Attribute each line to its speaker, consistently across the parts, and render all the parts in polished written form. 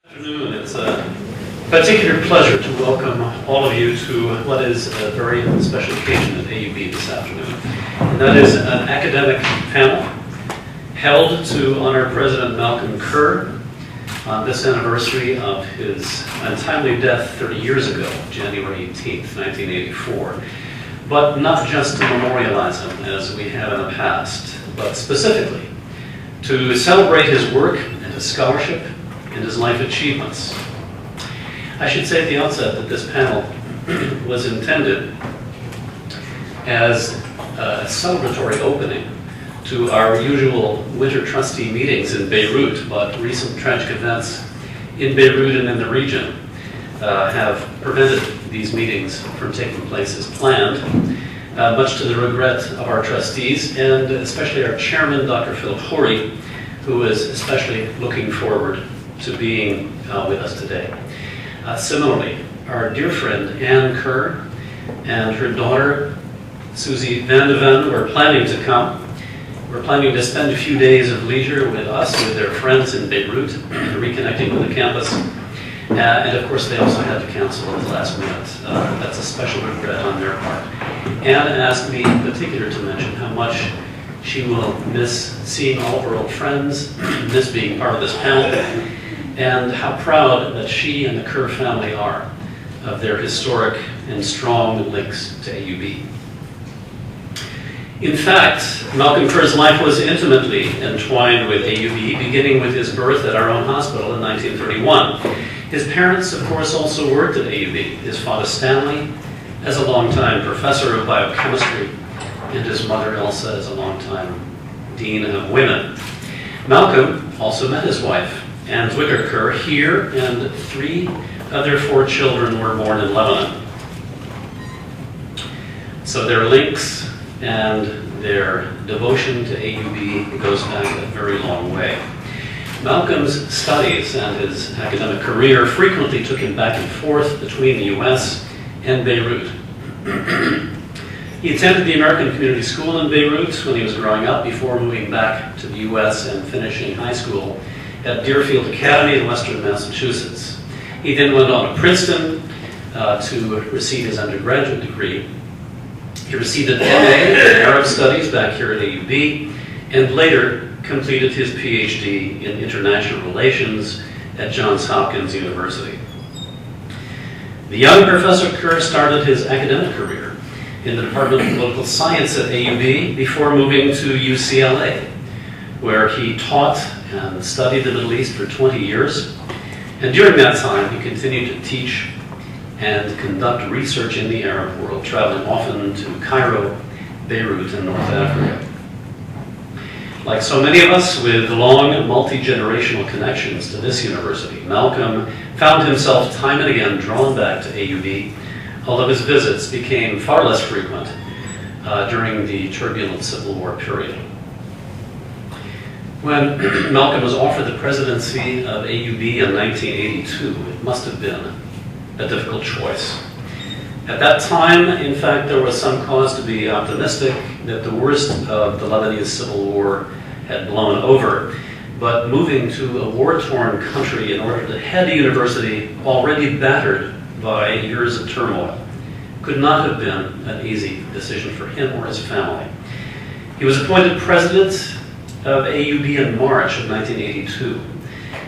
Speaker 1: Good afternoon. It's a particular pleasure to welcome all of you to what is a very special occasion at AUB this afternoon. And that is an academic panel held to honor President Malcolm Kerr on this anniversary of his untimely death 30 years ago, January 18th, 1984. But not just to memorialize him as we have in the past, but specifically to celebrate his work and his scholarship and his life achievements. I should say at the outset that this panel was intended as a celebratory opening to our usual winter trustee meetings in Beirut, but recent tragic events in Beirut and in the region have prevented these meetings from taking place as planned, much to the regret of our trustees and especially our chairman, Dr. Philip Horry, who is especially looking forward to being with us today. Similarly, our dear friend Ann Kerr and her daughter Susie Van de Ven were planning to come. We're planning to spend a few days of leisure with us, with their friends in Beirut, reconnecting with the campus. And of course, they also had to cancel at the last minute. That's a special regret on their part. Ann asked me in particular to mention how much she will miss seeing all of her old friends, miss being part of this panel, and how proud that she and the Kerr family are of their historic and strong links to AUB. In fact, Malcolm Kerr's life was intimately entwined with AUB, beginning with his birth at our own hospital in 1931. His parents, of course, also worked at AUB. His father, Stanley, as a longtime professor of biochemistry, and his mother, Elsa, as a longtime dean of women. Malcolm also met his wife, Ann Zwicker Kerr, here, and 3 of their 4 children were born in Lebanon. So their links and their devotion to AUB goes back a very long way. Malcolm's studies and his academic career frequently took him back and forth between the U.S. and Beirut. He attended the American Community School in Beirut when he was growing up before moving back to the U.S. and finishing high school at Deerfield Academy in Western Massachusetts. He then went on to Princeton to receive his undergraduate degree. He received an MA in Arab Studies back here at AUB, and later completed his PhD in International Relations at Johns Hopkins University. The young Professor Kerr started his academic career in the Department of Political Science at AUB before moving to UCLA, where he taught and studied the Middle East for 20 years. And during that time, he continued to teach and conduct research in the Arab world, traveling often to Cairo, Beirut, and North Africa. Like so many of us with long, multi-generational connections to this university, Malcolm found himself time and again drawn back to AUB, although his visits became far less frequent during the turbulent Civil War period. When Malcolm was offered the presidency of AUB in 1982, it must have been a difficult choice. At that time, in fact, there was some cause to be optimistic that the worst of the Lebanese Civil War had blown over. But moving to a war-torn country in order to head a university already battered by years of turmoil could not have been an easy decision for him or his family. He was appointed president of AUB in March of 1982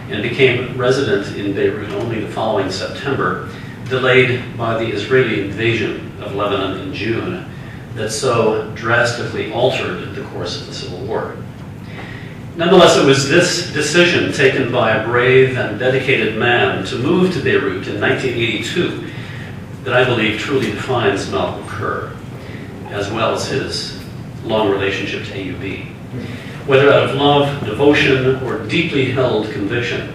Speaker 1: and became resident in Beirut only the following September, delayed by the Israeli invasion of Lebanon in June that so drastically altered the course of the Civil War. Nonetheless, it was this decision taken by a brave and dedicated man to move to Beirut in 1982 that I believe truly defines Malcolm Kerr, as well as his long relationship to AUB. Whether out of love, devotion, or deeply held conviction,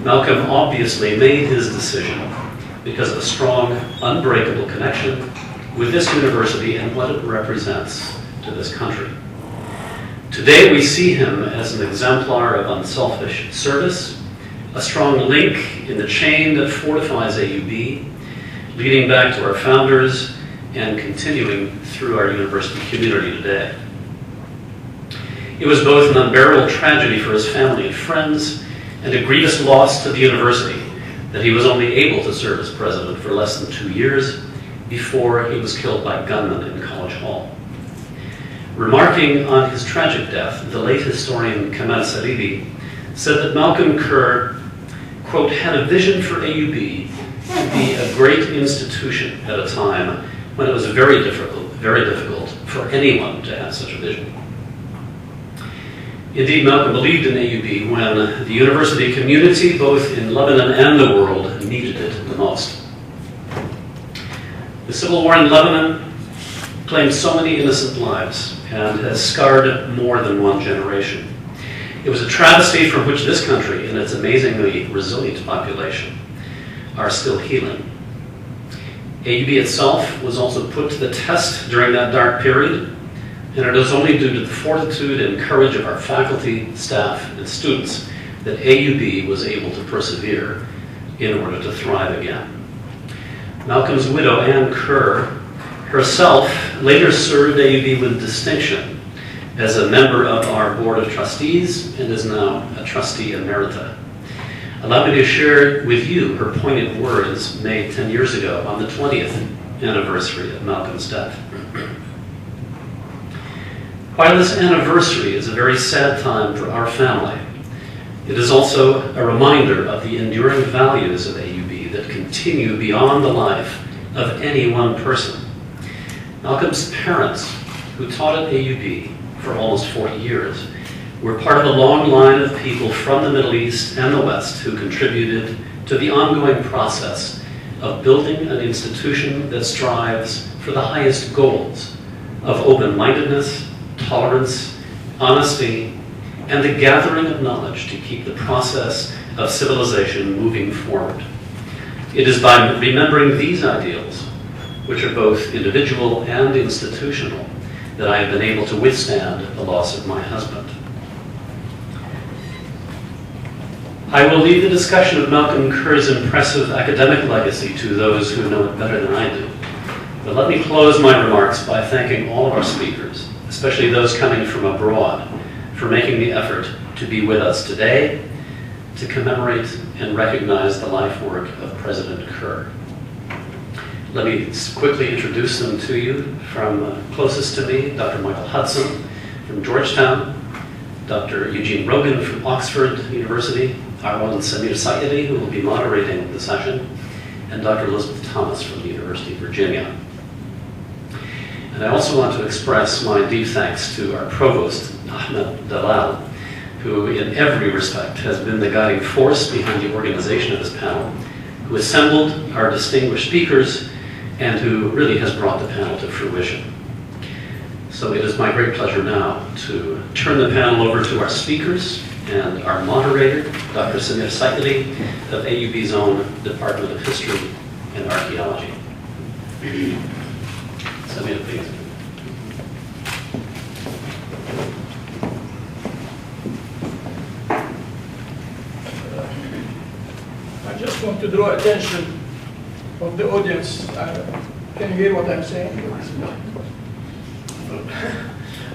Speaker 1: Malcolm obviously made his decision because of a strong, unbreakable connection with this university and what it represents to this country. Today we see him as an exemplar of unselfish service, a strong link in the chain that fortifies AUB, leading back to our founders and continuing through our university community today. It was both an unbearable tragedy for his family and friends, and a grievous loss to the university that he was only able to serve as president for less than 2 years before he was killed by gunmen in College Hall. Remarking on his tragic death, the late historian Kamal Salibi said that Malcolm Kerr, quote, had a vision for AUB to be a great institution at a time when it was very difficult for anyone to have such a vision. Indeed, Malcolm believed in AUB when the university community, both in Lebanon and the world, needed it the most. The civil war in Lebanon claimed so many innocent lives and has scarred more than one generation. It was a travesty from which this country and its amazingly resilient population are still healing. AUB itself was also put to the test during that dark period, and it is only due to the fortitude and courage of our faculty, staff, and students that AUB was able to persevere in order to thrive again. Malcolm's widow, Ann Kerr, herself later served AUB with distinction as a member of our Board of Trustees and is now a trustee emerita. Allow me to share with you her poignant words made 10 years ago on the 20th anniversary of Malcolm's death. While this anniversary is a very sad time for our family, it is also a reminder of the enduring values of AUB that continue beyond the life of any one person. Malcolm's parents, who taught at AUB for almost 40 years, were part of a long line of people from the Middle East and the West who contributed to the ongoing process of building an institution that strives for the highest goals of open-mindedness, tolerance, honesty, and the gathering of knowledge to keep the process of civilization moving forward. It is by remembering these ideals, which are both individual and institutional, that I have been able to withstand the loss of my husband. I will leave the discussion of Malcolm Kerr's impressive academic legacy to those who know it better than I do. But let me close my remarks by thanking all of our speakers, especially those coming from abroad, for making the effort to be with us today to commemorate and recognize the life work of President Kerr. Let me quickly introduce them to you. From closest to me, Dr. Michael Hudson from Georgetown, Dr. Eugene Rogan from Oxford University, Arwan Samir Saidi, who will be moderating the session, and Dr. Elizabeth Thomas from the University of Virginia. And I also want to express my deep thanks to our provost, Ahmed Dalal, who in every respect has been the guiding force behind the organization of this panel, who assembled our distinguished speakers, and who really has brought the panel to fruition. So it is my great pleasure now to turn the panel over to our speakers and our moderator, Dr. Samir Saidi of AUB's own Department of History and Archaeology. Samir, please.
Speaker 2: I just want to draw attention of the audience. Can you hear what I'm saying?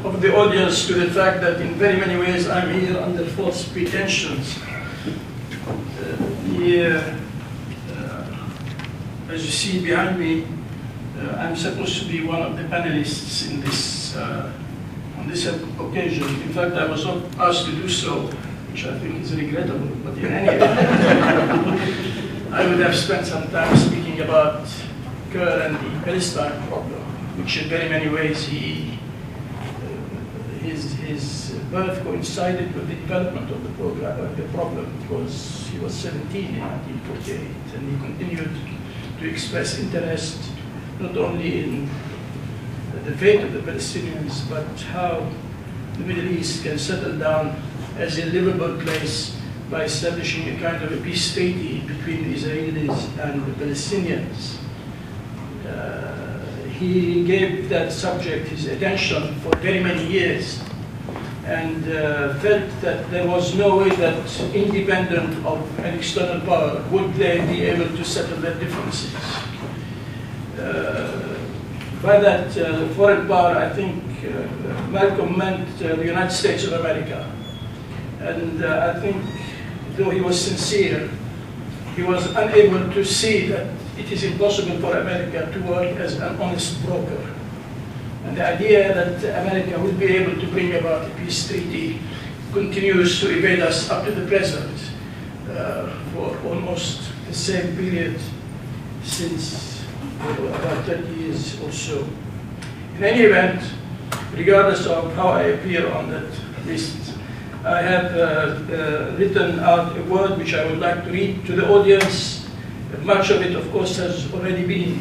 Speaker 2: Of the audience to the fact that in very many ways I'm here under false pretensions. As you see behind me, I'm supposed to be one of the panelists in this on this occasion. In fact, I was not asked to do so, which I think is regrettable, but in any event, I would have spent some time speaking about Kerr and the Palestine problem, which in very many ways his birth coincided with the development of the problem, because he was 17 in 1948, and he continued to express interest not only in the fate of the Palestinians, but how the Middle East can settle down as a livable place by establishing a kind of a peace treaty between the Israelis and the Palestinians. He gave that subject his attention for very many years, and felt that there was no way that, independent of an external power, would they be able to settle their differences. By that foreign power, I think Malcolm meant the United States of America. And I think though he was sincere, he was unable to see that it is impossible for America to work as an honest broker. And the idea that America will be able to bring about a peace treaty continues to evade us up to the present for almost the same period since about 30 years or so. In any event, regardless of how I appear on that list, I have written out a word which I would like to read to the audience. Much of it, of course, has already been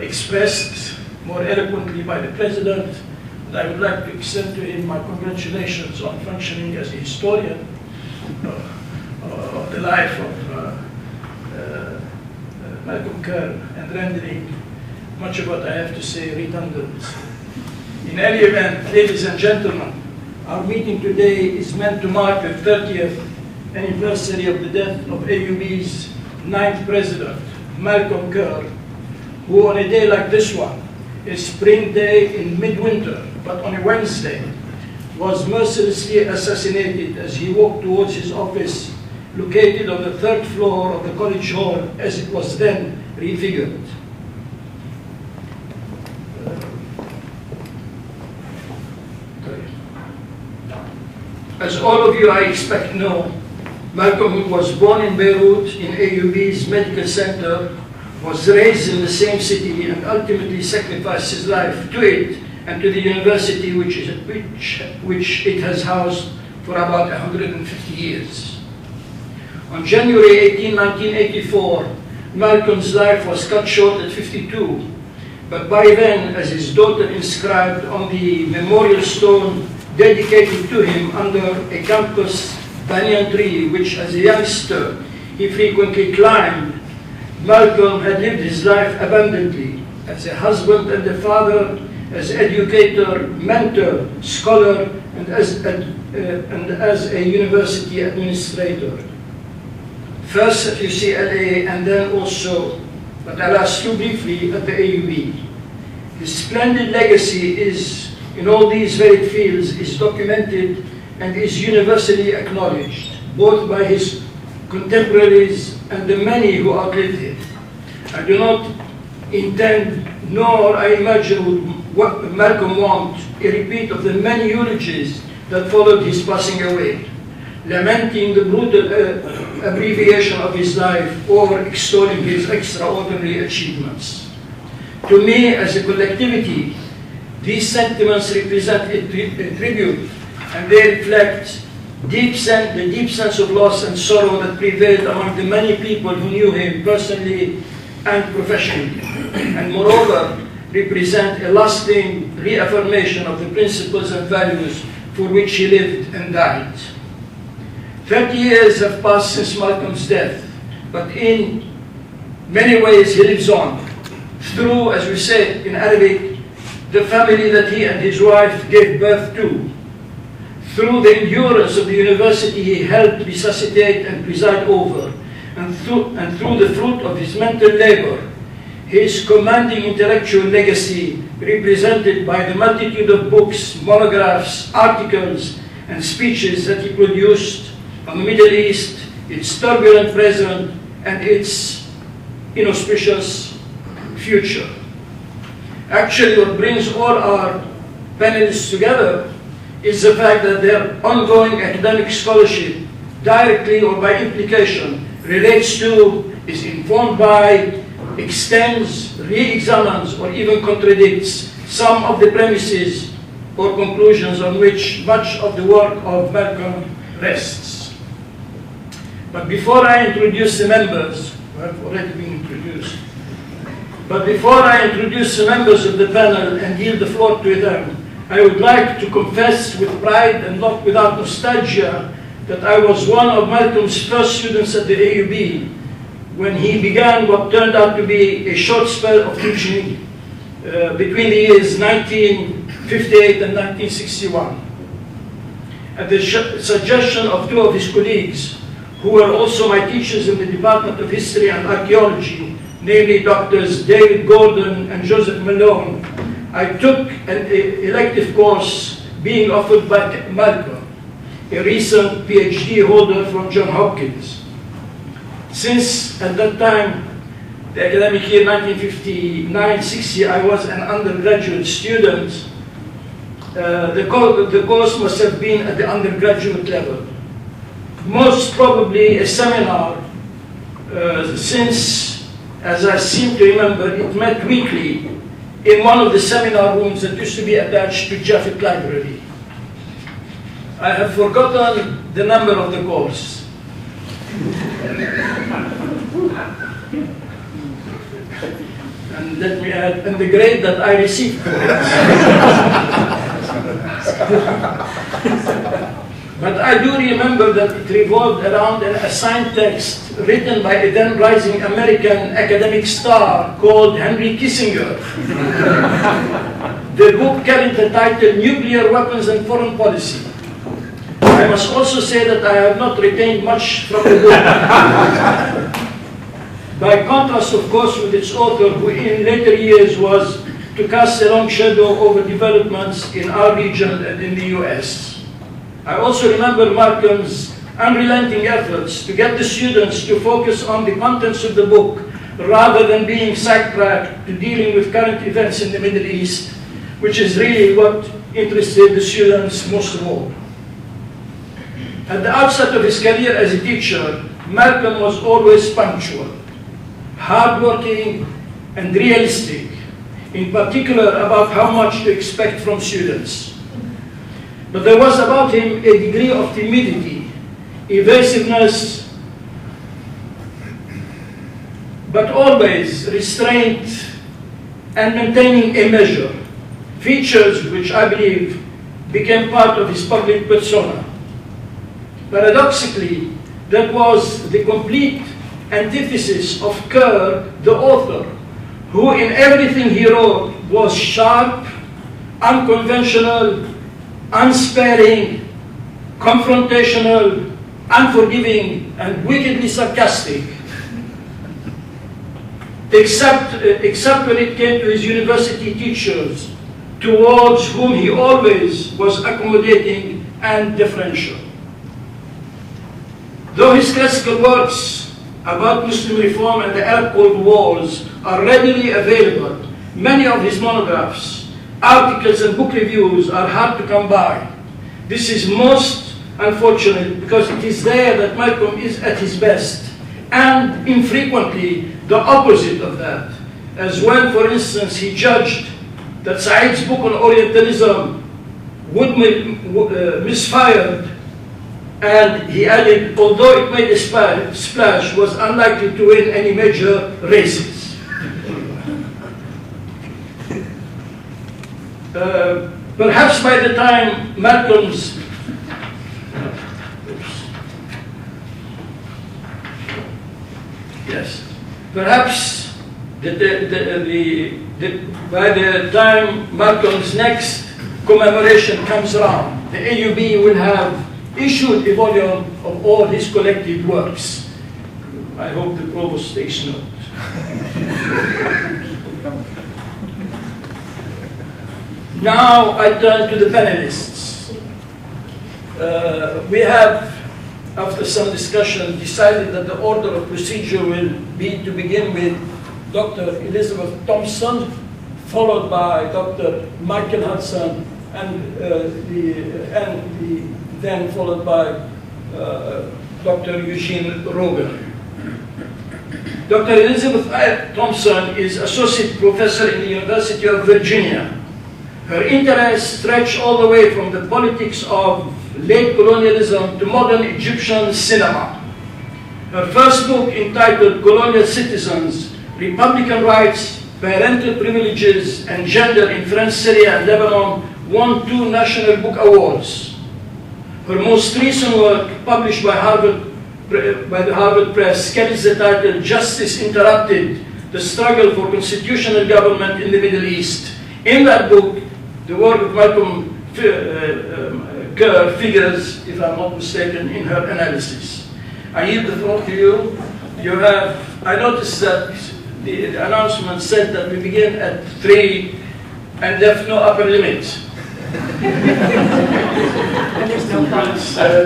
Speaker 2: expressed more eloquently by the President. And I would like to extend to him my congratulations on functioning as a historian of the life of Malcolm Kerr and rendering much of what I have to say redundant. In any event, ladies and gentlemen, our meeting today is meant to mark the 30th anniversary of the death of AUB's 9th president, Malcolm Kerr, who on a day like this one, a spring day in midwinter, but on a Wednesday, was mercilessly assassinated as he walked towards his office located on the 3rd floor of the College Hall as it was then refigured. As all of you, I expect, know, Malcolm was born in Beirut in AUB's medical center, was raised in the same city, and ultimately sacrificed his life to it and to the university which it has housed for about 150 years. On January 18, 1984, Malcolm's life was cut short at 52, but by then, as his daughter inscribed on the memorial stone dedicated to him under a campus banyan tree, which as a youngster he frequently climbed, Malcolm had lived his life abundantly as a husband and a father, as educator, mentor, scholar, and as a university administrator. First at UCLA and then also, but alas too briefly, at the AUB. His splendid legacy is, in all these varied fields, is documented and is universally acknowledged, both by his contemporaries and the many who outlived him. I do not intend, nor I imagine would Malcolm want, a repeat of the many eulogies that followed his passing away, lamenting the brutal abbreviation of his life or extolling his extraordinary achievements. To me, as a collectivity, these sentiments represent a tribute, and they reflect the deep sense of loss and sorrow that prevailed among the many people who knew him personally and professionally, and moreover, represent a lasting reaffirmation of the principles and values for which he lived and died. 30 years have passed since Malcolm's death, but in many ways he lives on, through, as we say in Arabic, the family that he and his wife gave birth to, through the endurance of the university he helped resuscitate and preside over, and through the fruit of his mental labor, his commanding intellectual legacy represented by the multitude of books, monographs, articles, and speeches that he produced on the Middle East, its turbulent present, and its inauspicious future. Actually, what brings all our panelists together is the fact that their ongoing academic scholarship, directly or by implication, relates to, is informed by, extends, re-examines, or even contradicts some of the premises or conclusions on which much of the work of Malcolm rests. But before I introduce the members, who have already been introduced, but before I introduce the members of the panel and yield the floor to them, I would like to confess with pride and not without nostalgia that I was one of Malcolm's first students at the AUB when he began what turned out to be a short spell of teaching between the years 1958 and 1961. At the suggestion of two of his colleagues, who were also my teachers in the Department of History and Archaeology, namely Doctors David Gordon and Joseph Malone, I took an elective course being offered by Malcolm. a recent PhD holder from Johns Hopkins. Since at that time, the academic year 1959-60, I was an undergraduate student, the course must have been at the undergraduate level. Most probably a seminar, since, as I seem to remember, it met weekly in one of the seminar rooms that used to be attached to Jaffe Library. I have forgotten the number of the course. And let me add, and the grade that I received for it. But I do remember that it revolved around an assigned text written by a then rising American academic star called Henry Kissinger. The book carried the title Nuclear Weapons and Foreign Policy. I must also say that I have not retained much from the book. By contrast, of course, with its author, who in later years was to cast a long shadow over developments in our region and in the US. I also remember Malcolm's unrelenting efforts to get the students to focus on the contents of the book rather than being sidetracked to dealing with current events in the Middle East, which is really what interested the students most of all. At the outset of his career as a teacher, Malcolm was always punctual, hardworking, and realistic, in particular about how much to expect from students. But there was about him a degree of timidity, evasiveness, but always restraint and maintaining a measure, features which I believe became part of his public persona. Paradoxically, that was the complete antithesis of Kerr, the author, who in everything he wrote was sharp, unconventional, unsparing, confrontational, unforgiving, and wickedly sarcastic, except when it came to his university teachers, towards whom he always was accommodating and deferential. Though his classical works about Muslim reform and the Arab Cold Wars are readily available, many of his monographs, articles, and book reviews are hard to come by. This is most unfortunate because it is there that Malcolm is at his best, and infrequently the opposite of that. As when, for instance, he judged that Said's book on Orientalism would misfired, and he added, although it made a splash, was unlikely to win any major races. Perhaps by the time Malcolm's perhaps by the time Malcolm's next commemoration comes around, the AUB will have issued a volume of all his collected works. I hope the provost takes note. Now I turn to the panelists. We have, after some discussion, decided that the order of procedure will be to begin with Dr. Elizabeth Thompson, followed by Dr. Michael Hudson, and then followed by Dr. Eugene Rogan. Dr. Elizabeth Thompson is Associate Professor in the University of Virginia. Her interests stretch all the way from the politics of late colonialism to modern Egyptian cinema. Her first book, entitled Colonial Citizens, Republican Rights, Parental Privileges, and Gender in French Syria and Lebanon, won 2 National Book Awards. Her most recent work, published by the Harvard Press, carries the title Justice Interrupted, The Struggle for Constitutional Government in the Middle East. In that book, the work of Malcolm Kerr figures, if I'm not mistaken, in her analysis. I yield the floor to you. I noticed that the announcement said that we begin at 3 and left no upper limit.
Speaker 3: And there's no problem.
Speaker 2: So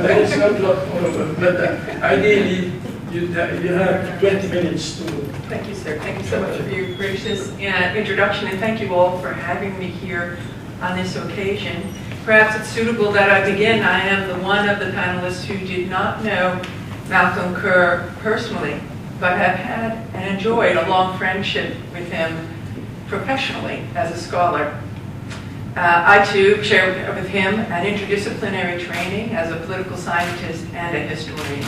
Speaker 2: there is not a lot more of them, but ideally you have 20 minutes to.
Speaker 3: Thank you, sir. Thank you so much for your gracious introduction, and thank you all for having me here on this occasion. Perhaps it's suitable that I begin. I am the one of the panelists who did not know Malcolm Kerr personally, but have had and enjoyed a long friendship with him professionally as a scholar. I too share with him an interdisciplinary training as a political scientist and a historian.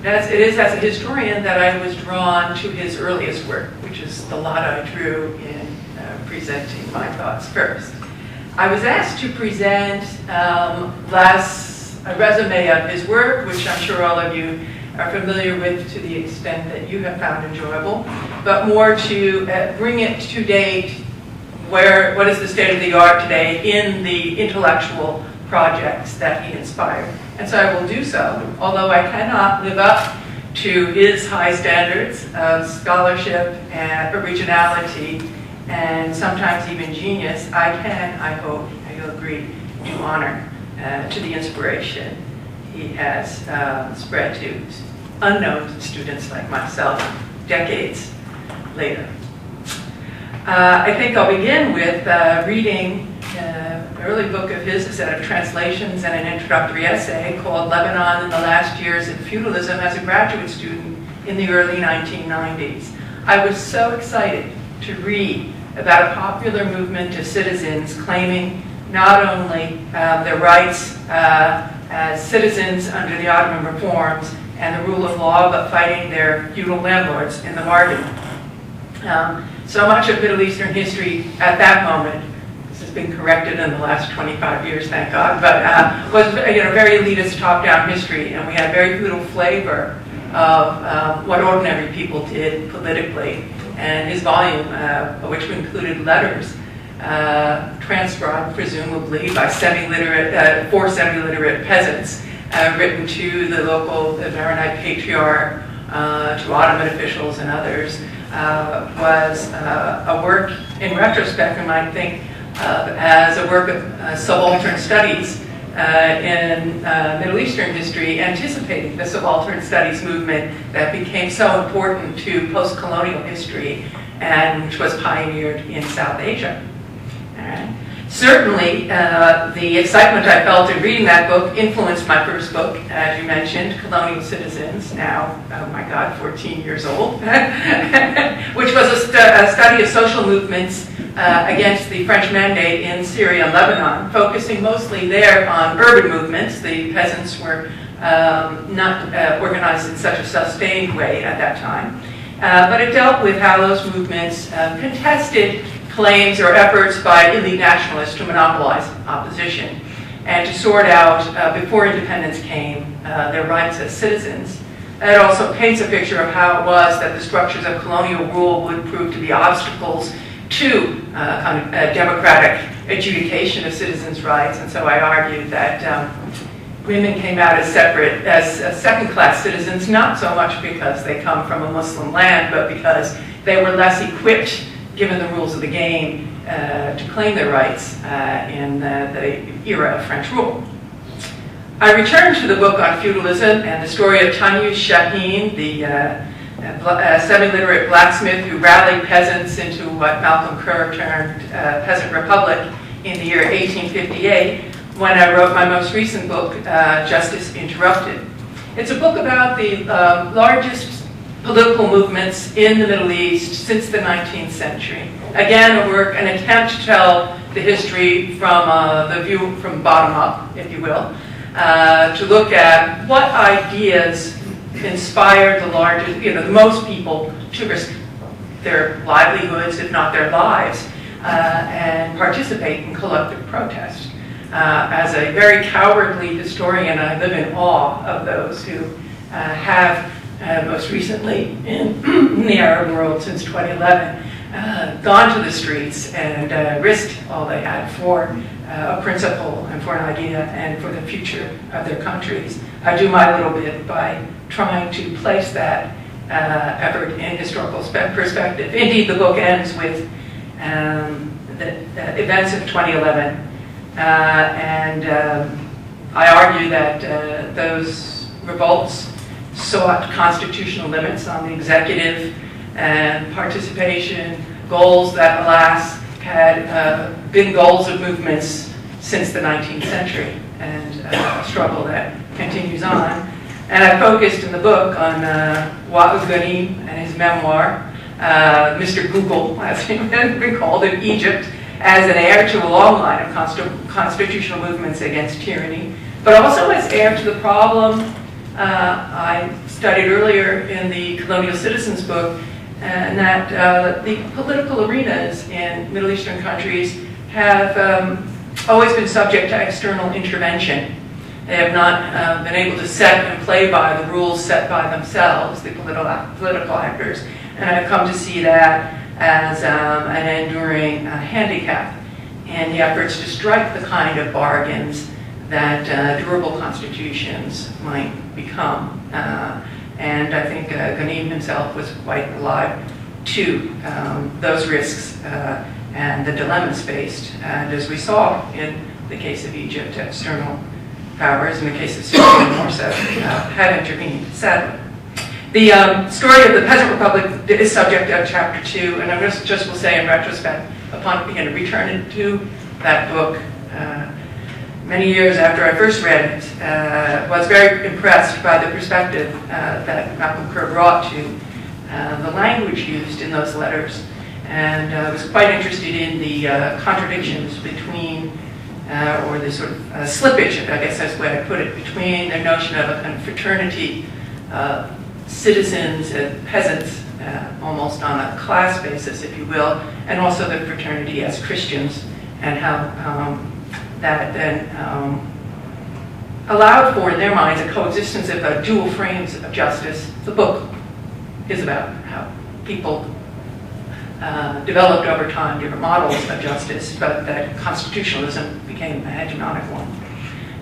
Speaker 3: It is as a historian that I was drawn to his earliest work, which is the lot I drew in presenting my thoughts first. I was asked to present a resume of his work, which I'm sure all of you are familiar with to the extent that you have found enjoyable, but more to bring it to date, what is the state of the art today in the intellectual projects that he inspired. And so I will do so, although I cannot live up to his high standards of scholarship and originality and sometimes even genius. I can, I hope, you'll agree, do honor to the inspiration he has spread to unknown students like myself decades later. I think I'll begin with reading an early book of his, a set of translations and an introductory essay called Lebanon in the Last Years of Feudalism as a graduate student in the early 1990s. I was so excited to read about a popular movement of citizens claiming not only their rights as citizens under the Ottoman reforms and the rule of law, but fighting their feudal landlords in the bargain. So much of Middle Eastern history at that moment, this has been corrected in the last 25 years, thank God, but was very elitist top-down history, and we had very little flavor of what ordinary people did politically. And his volume, which included letters transcribed presumably by for semi-literate peasants, written to the local Maronite patriarch, to Ottoman officials and others, was a work, in retrospect, I might think, as a work of subaltern studies in Middle Eastern history, anticipating the subaltern studies movement that became so important to post-colonial history and which was pioneered in South Asia. Certainly, the excitement I felt in reading that book influenced my first book, as you mentioned, Colonial Citizens, now, oh my God, 14 years old, which was a study of social movements against the French mandate in Syria and Lebanon, focusing mostly there on urban movements. The peasants were not organized in such a sustained way at that time. But it dealt with how those movements contested claims or efforts by elite nationalists to monopolize opposition and to sort out, before independence came, their rights as citizens. It also paints a picture of how it was that the structures of colonial rule would prove to be obstacles to a democratic adjudication of citizens' rights. And so I argued that women came out as second-class citizens, not so much because they come from a Muslim land, but because they were less equipped, given the rules of the game, to claim their rights in the era of French rule. I returned to the book on feudalism and the story of Tanyus Shaheen, the semi-literate blacksmith who rallied peasants into what Malcolm Kerr termed peasant republic in the year 1858, when I wrote my most recent book, Justice Interrupted. It's a book about the largest political movements in the Middle East since the 19th century. Again, an attempt to tell the history from the view from bottom up, if you will, to look at what ideas inspired the most people to risk their livelihoods, if not their lives, and participate in collective protest. As a very cowardly historian, I live in awe of those who have most recently in the Arab world since 2011, gone to the streets and risked all they had for a principle and for an idea and for the future of their countries. I do my little bit by trying to place that effort in historical perspective. Indeed, the book ends with the events of 2011 I argue that those revolts sought constitutional limits on the executive and participation, goals that, alas, had been goals of movements since the 19th century, and a struggle that continues on. And I focused in the book on Wa'ad Ghanim and his memoir, Mr. Google, as he has been called in Egypt, as an heir to a long line of constitutional movements against tyranny, but also as heir to the problem I studied earlier in the Colonial Citizens book, and that the political arenas in Middle Eastern countries have always been subject to external intervention. They have not been able to set and play by the rules set by themselves, the political actors, and I've come to see that as an enduring handicap in the efforts to strike the kind of bargains that durable constitutions might become. And I think Ghanim himself was quite alive to those risks and the dilemmas faced. And as we saw in the case of Egypt, external powers, in the case of Syria more so, have intervened, sadly. The story of the Peasant Republic is subject of Chapter 2, and I just will say in retrospect, upon beginning to return to that book, many years after I first read it, was very impressed by the perspective that Malcolm Kerr brought to the language used in those letters, and was quite interested in the contradictions between, or the sort of slippage, I guess that's the way I put it, between the notion of a kind of fraternity, citizens and peasants, almost on a class basis, if you will, and also the fraternity as Christians, and how that then allowed for, in their minds, a coexistence of dual frames of justice. The book is about how people developed over time different models of justice, but that constitutionalism became a hegemonic one.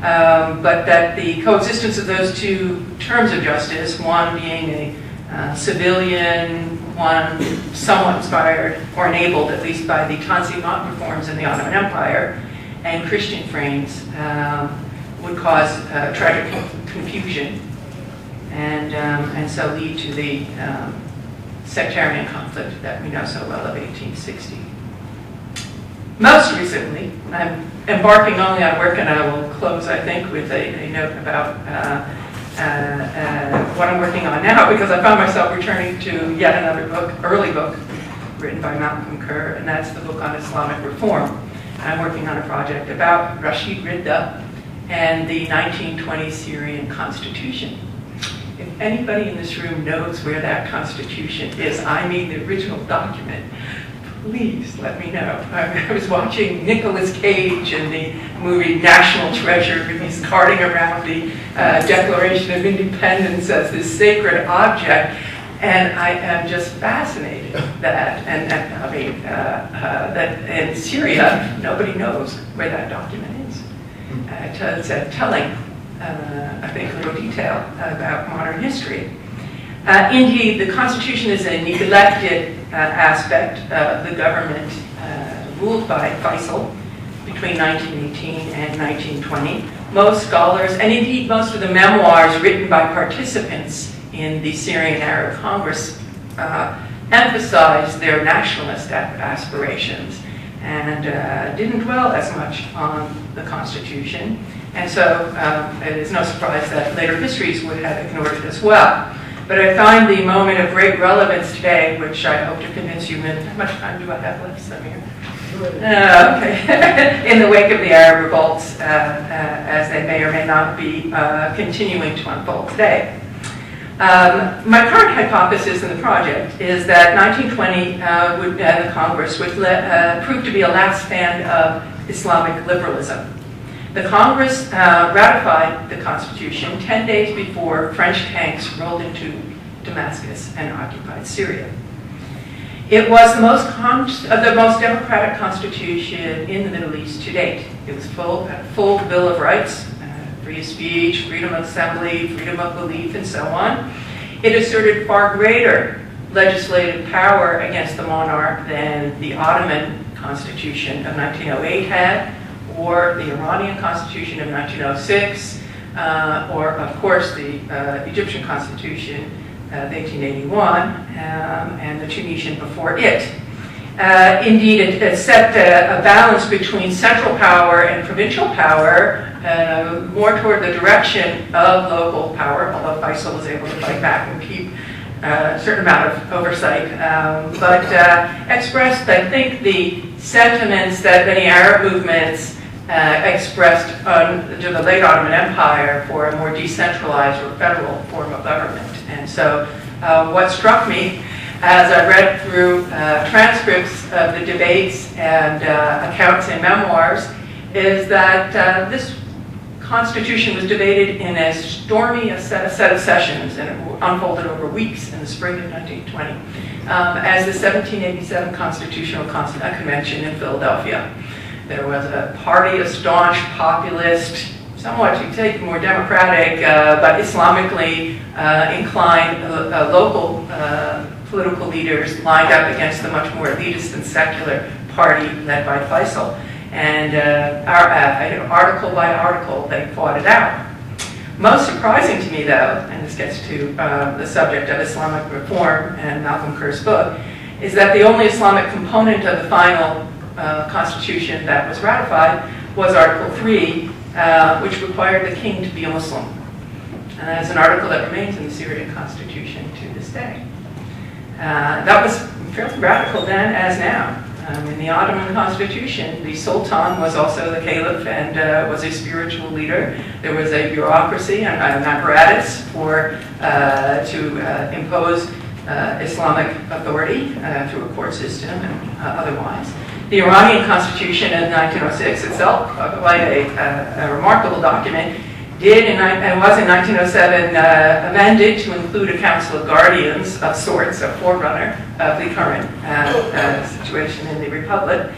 Speaker 3: But that the coexistence of those two terms of justice, one being a civilian, one somewhat inspired or enabled at least by the Tanzimat reforms in the Ottoman Empire, and Christian frames, would cause tragic confusion and so lead to the sectarian conflict that we know so well of 1860. Most recently, I'm embarking only on work, and I will close, I think, with a note about what I'm working on now, because I found myself returning to yet another book, early book, written by Malcolm Kerr, and that's the book on Islamic reform. I'm working on a project about Rashid Ridda and the 1920 Syrian constitution. If anybody in this room knows where that constitution is, I mean the original document, please let me know. I was watching Nicolas Cage in the movie National Treasure, and he's carting around the Declaration of Independence as this sacred object, and I am just fascinated that, that in Syria, nobody knows where that document is. It's a telling, I think, little detail about modern history. Indeed, the Constitution is a neglected aspect of the government ruled by Faisal between 1918 and 1920. Most scholars, and indeed most of the memoirs written by participants in the Syrian Arab Congress, emphasized their nationalist aspirations and didn't dwell as much on the Constitution. And so it is no surprise that later histories would have ignored it as well. But I find the moment of great relevance today, which I hope to convince you in. How much time do I have left, Samir? Okay. In the wake of the Arab revolts, as they may or may not be continuing to unfold today. My current hypothesis in the project is that 1920 the Congress would prove to be a last stand of Islamic liberalism. The Congress ratified the Constitution 10 days before French tanks rolled into Damascus and occupied Syria. It was the most democratic constitution in the Middle East to date. It was full Bill of Rights, free speech, freedom of assembly, freedom of belief, and so on. It asserted far greater legislative power against the monarch than the Ottoman Constitution of 1908 had, or the Iranian Constitution of 1906, or of course the Egyptian Constitution of 1881, and the Tunisian before it. Indeed, it set a balance between central power and provincial power, more toward the direction of local power, although Faisal was able to fight back and keep a certain amount of oversight, but expressed, I think, the sentiments that many Arab movements expressed under the late Ottoman Empire for a more decentralized or federal form of government. And so what struck me as I read through transcripts of the debates and accounts and memoirs is that this Constitution was debated in as stormy a set of sessions, and it unfolded over weeks in the spring of 1920, as the 1787 Constitutional Convention in Philadelphia. There was a party of staunch populist, somewhat, you'd say, more democratic, but Islamically inclined local political leaders lined up against the much more elitist and secular party led by Faisal. And article by article, they fought it out. Most surprising to me, though, and this gets to the subject of Islamic reform and Malcolm Kerr's book, is that the only Islamic component of the final constitution that was ratified was Article 3, which required the king to be a Muslim. And that is an article that remains in the Syrian constitution to this day. That was fairly radical then as now. In the Ottoman constitution, the Sultan was also the caliph and was a spiritual leader. There was a bureaucracy and an apparatus to impose Islamic authority through a court system and otherwise. The Iranian constitution in 1906 itself, quite a remarkable document, and was in 1907 amended to include a council of guardians of sorts, a forerunner of the current situation in the Republic.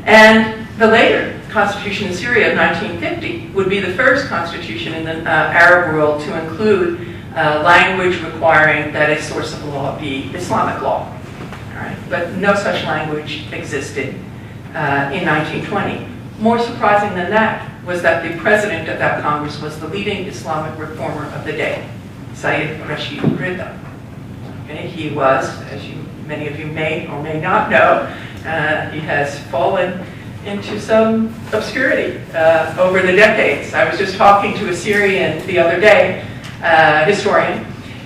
Speaker 3: And the later constitution in Syria of 1950 would be the first constitution in the Arab world to include language requiring that a source of law be Islamic law. All right? But no such language existed in 1920. More surprising than that was that the president of that Congress was the leading Islamic reformer of the day, Sayyid Rashid Rida. Okay, he was, as many of you may or may not know, he has fallen into some obscurity over the decades. I was just talking to a Syrian the other day, historian,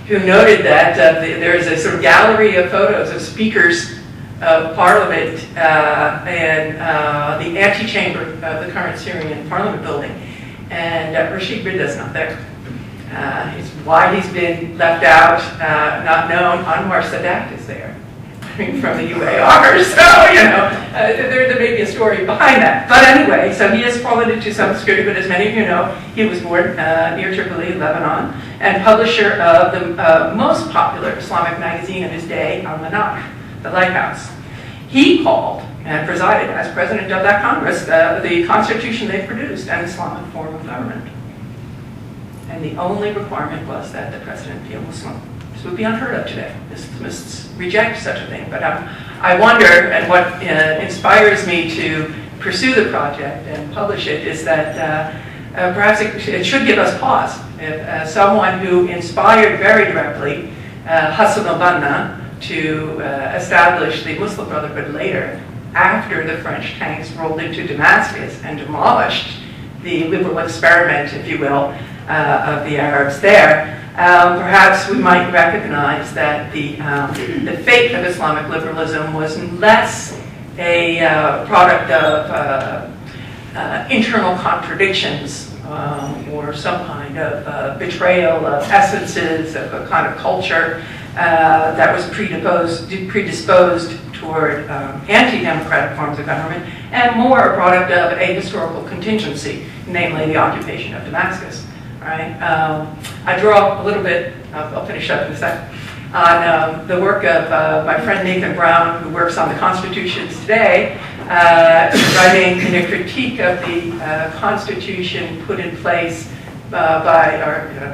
Speaker 3: who noted that there is a sort of gallery of photos of speakers of parliament and the antechamber of the current Syrian parliament building. And Rashid Rida is not there. Why he's been left out, not known. Anwar Sadat is there from the UAR. So, there may be a story behind that. But anyway, so he has fallen into some obscurity, but as many of you know, he was born near Tripoli, Lebanon, and publisher of the most popular Islamic magazine of his day, Al-Manaj, the Lighthouse. He called and presided as president of that Congress the constitution they produced, an Islamic form of government. And the only requirement was that the president be a Muslim. This would be unheard of today. Islamists reject such a thing. But I wonder, and what inspires me to pursue the project and publish it, is that perhaps it should give us pause. If someone who inspired very directly Hassan al-Banna to establish the Muslim Brotherhood later, after the French tanks rolled into Damascus and demolished the liberal experiment, if you will, of the Arabs there, perhaps we might recognize that the fate of Islamic liberalism was less a product of internal contradictions or some kind of betrayal of essences of a kind of culture that was predisposed toward anti-democratic forms of government, and more a product of a historical contingency, namely the occupation of Damascus. Right? I draw a little bit, I'll finish up in a second, on the work of my friend Nathan Brown, who works on the constitutions today, writing in a critique of the constitution put in place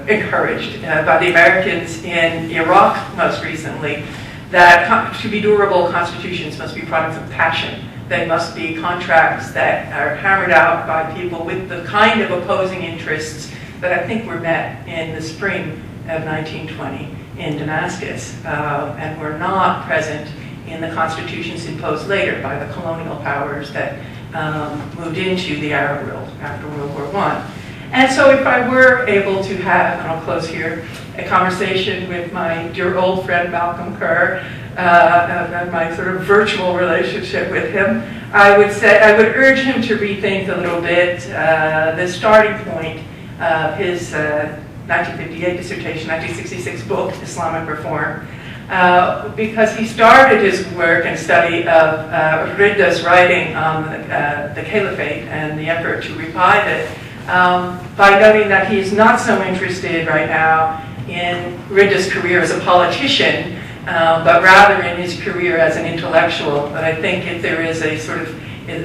Speaker 3: encouraged by the Americans in Iraq most recently, that to be durable, constitutions must be products of passion They must be contracts that are hammered out by people with the kind of opposing interests that I think were met in the spring of 1920 in Damascus, and were not present in the constitutions imposed later by the colonial powers that moved into the Arab world after World War I. And so if I were able to have, and I'll close here, a conversation with my dear old friend Malcolm Kerr, and my sort of virtual relationship with him, I would urge him to rethink a little bit the starting point of his 1958 dissertation, 1966 book, Islamic Reform, because he started his work and study of Ridda's writing on the caliphate and the effort to revive it by noting that he is not so interested right now in Ridda's career as a politician, but rather in his career as an intellectual. But I think if there is a sort of,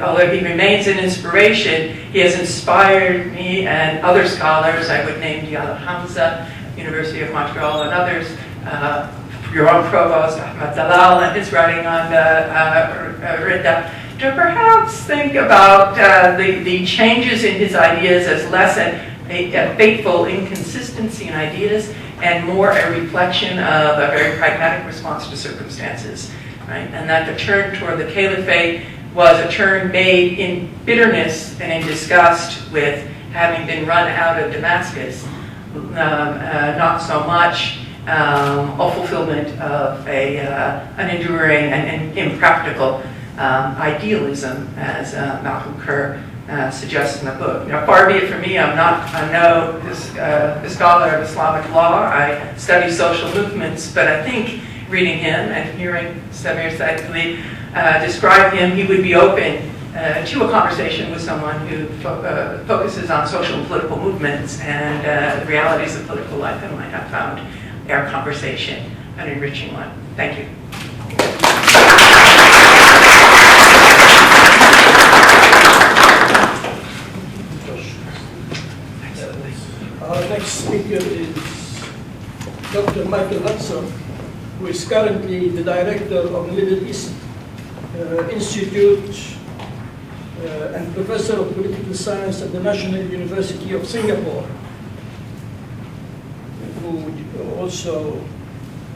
Speaker 3: although he remains an inspiration, he has inspired me and other scholars. I would name Diallo Hamza, University of Montreal, and others. Your own provost, Ahmed Dalal, and his writing on Ridda, to perhaps think about the changes in his ideas as less a fateful inconsistency in ideas and more a reflection of a very pragmatic response to circumstances, right? And that the turn toward the caliphate was a turn made in bitterness and in disgust with having been run out of Damascus, not so much a fulfillment of an enduring and impractical idealism, as Malcolm Kerr suggests in the book. Now, far be it from me, I'm no scholar of Islamic law. I study social movements, but I think reading him and hearing Samir Said describe him, he would be open to a conversation with someone who focuses on social and political movements and the realities of political life, and might have found our conversation an enriching one. Thank you.
Speaker 2: Our next speaker is Dr. Michael Hudson, who is currently the director of the Middle East Institute and professor of political science at the National University of Singapore, who also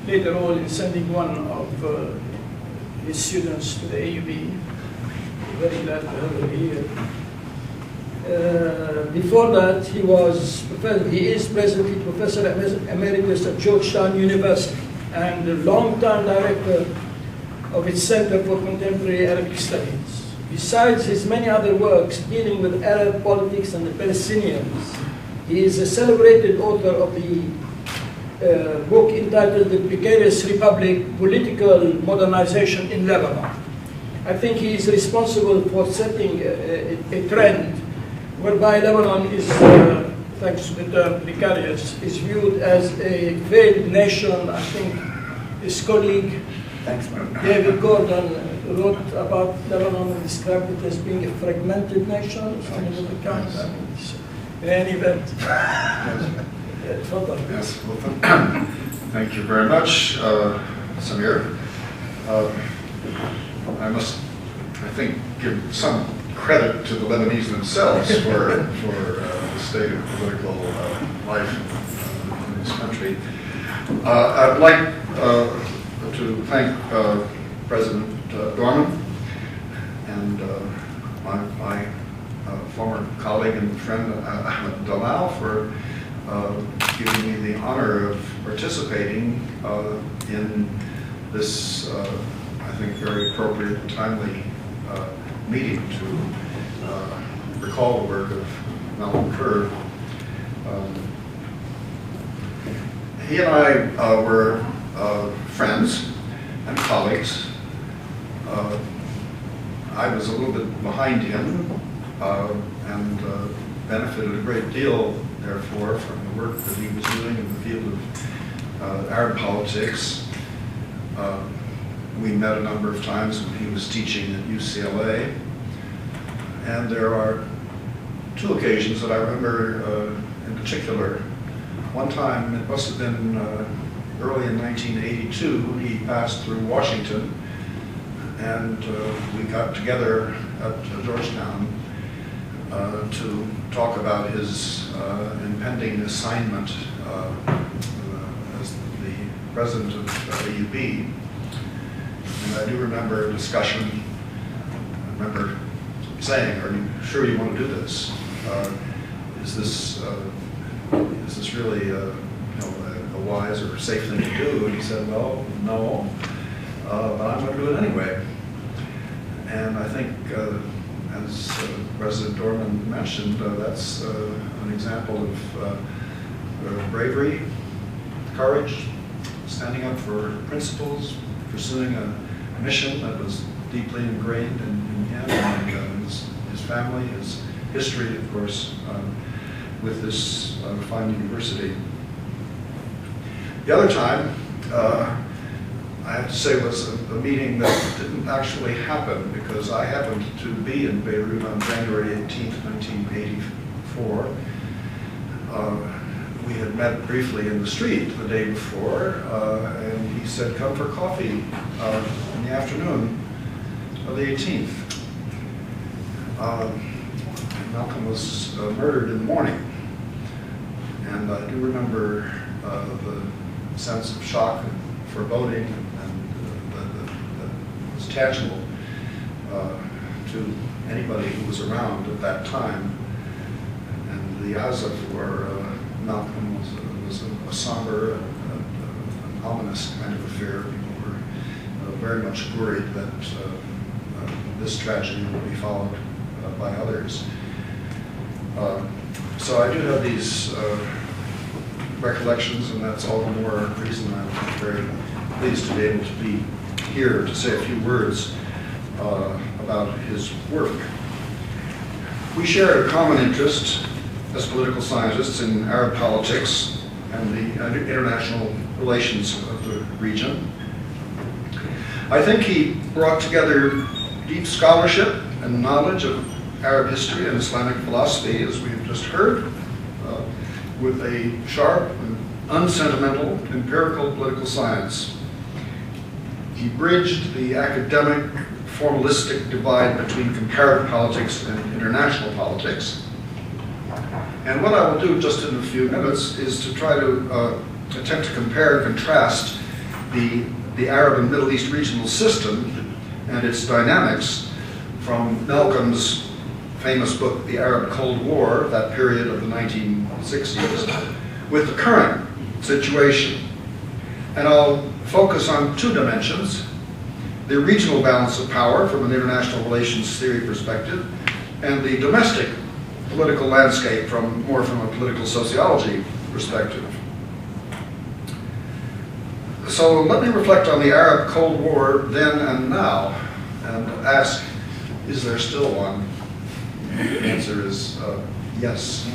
Speaker 2: played a role in sending one of his students to the AUB. Very glad to have him here. Before that, he is presently Professor Emeritus at Georgetown University and the long-time director of its Center for Contemporary Arabic Studies. Besides his many other works dealing with Arab politics and the Palestinians, he is a celebrated author of the book entitled The Precarious Republic, Political Modernization in Lebanon. I think he is responsible for setting a trend whereby Lebanon is, thanks to the term precarious, is viewed as a failed nation. I think his colleague, David Gordon, wrote about Lebanon and described it as being a fragmented nation, something of the kind. I mean, in any event.
Speaker 4: Yes, well, thank you very much, Samir. I must, I think, give some credit to the Lebanese themselves for the state of political life in this country. I'd like to thank President Dorman and my former colleague and friend Ahmed Dalal for giving me the honor of participating in this, I think, very appropriate and timely meeting to recall the work of Malcolm Kerr. He and I were friends and colleagues. I was a little bit behind him and benefited a great deal, therefore, from the work that he was doing in the field of Arab politics. We met a number of times when he was teaching at UCLA, and there are two occasions that I remember in particular. One time, it must have been early in 1982, he passed through Washington, and we got together at Georgetown to talk about his impending assignment as the president of AUB. And I do remember a discussion. I remember saying, "Are you sure you want to do this? Is this really a wise or safe thing to do?" And he said, "Well, no, but I'm going to do it anyway." And I think, as President Dorman mentioned, that's an example of bravery, courage, standing up for principles, pursuing a mission that was deeply ingrained in him and his family, his history, of course, with this fine university. The other time, I have to say, was a meeting that didn't actually happen because I happened to be in Beirut on January 18th, 1984. We had met briefly in the street the day before, and he said, "Come for coffee in the afternoon of the 18th. Malcolm was murdered in the morning, and I do remember the sense of shock and foreboding that was tangible to anybody who was around at that time. And the Azaf for Malcolm was a somber and an ominous kind of affair. People were very much worried that this tragedy would be followed by others. So I do have these recollections, and that's all the more reason I'm very pleased to be able to be here to say a few words about his work. We share a common interest as political scientists in Arab politics and the international relations of the region. I think he brought together deep scholarship and knowledge of Arab history and Islamic philosophy, as we've just heard, with a sharp and unsentimental empirical political science. He bridged the academic, formalistic divide between comparative politics and international politics. And what I will do just in a few minutes is to try to attempt to compare and contrast the Arab and Middle East regional system and its dynamics from Malcolm's famous book, The Arab Cold War, that period of the 1960s, with the current situation. And I'll focus on two dimensions: the regional balance of power from an international relations theory perspective, and the domestic political landscape more from a political sociology perspective. So let me reflect on the Arab Cold War then and now, and ask, is there still one? The answer is yes.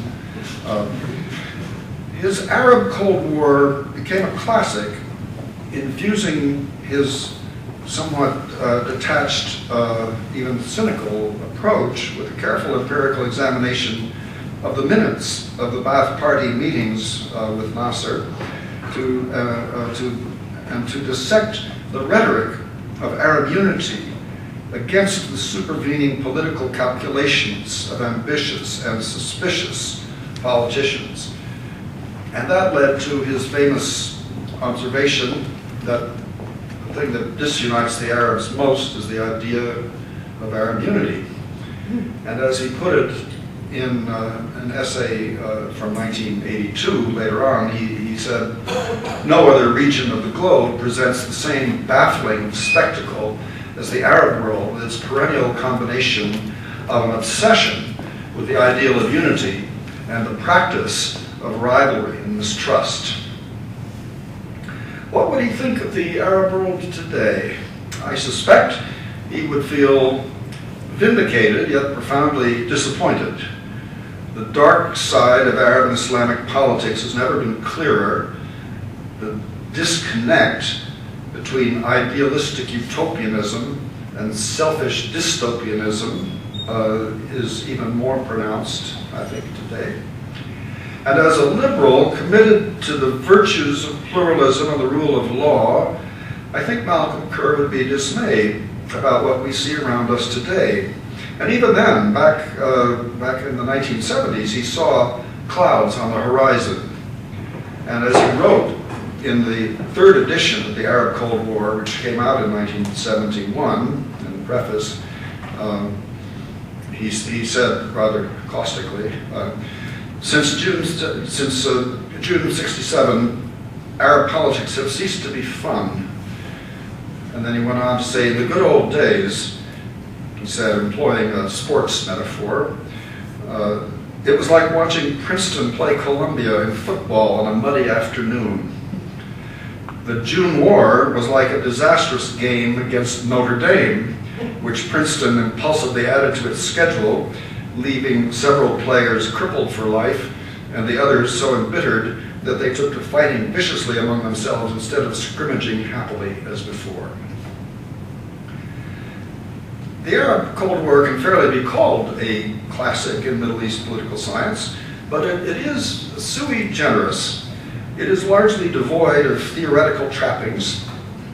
Speaker 4: His Arab Cold War became a classic, infusing his somewhat detached, even cynical approach with a careful empirical examination of the minutes of the Ba'ath Party meetings with Nasser to dissect the rhetoric of Arab unity against the supervening political calculations of ambitious and suspicious politicians. And that led to his famous observation that the thing that disunites the Arabs most is the idea of Arab unity. And as he put it in an essay from 1982, later on, he said, "No other region of the globe presents the same baffling spectacle as the Arab world, with its perennial combination of an obsession with the ideal of unity and the practice of rivalry and mistrust." What would he think of the Arab world today? I suspect he would feel vindicated, yet profoundly disappointed. The dark side of Arab and Islamic politics has never been clearer. The disconnect between idealistic utopianism and selfish dystopianism is even more pronounced, I think, today. And as a liberal committed to the virtues of pluralism and the rule of law, I think Malcolm Kerr would be dismayed about what we see around us today. And even then, back in the 1970s, he saw clouds on the horizon. And as he wrote in the third edition of the Arab Cold War, which came out in 1971, in the preface, he said rather caustically, since June '67, Arab politics have ceased to be fun. And then he went on to say, in the good old days, he said, employing a sports metaphor, it was like watching Princeton play Columbia in football on a muddy afternoon. The June War was like a disastrous game against Notre Dame, which Princeton impulsively added to its schedule, leaving several players crippled for life and the others so embittered that they took to fighting viciously among themselves instead of scrimmaging happily as before. The Arab Cold War can fairly be called a classic in Middle East political science, but it is sui generis. It is largely devoid of theoretical trappings,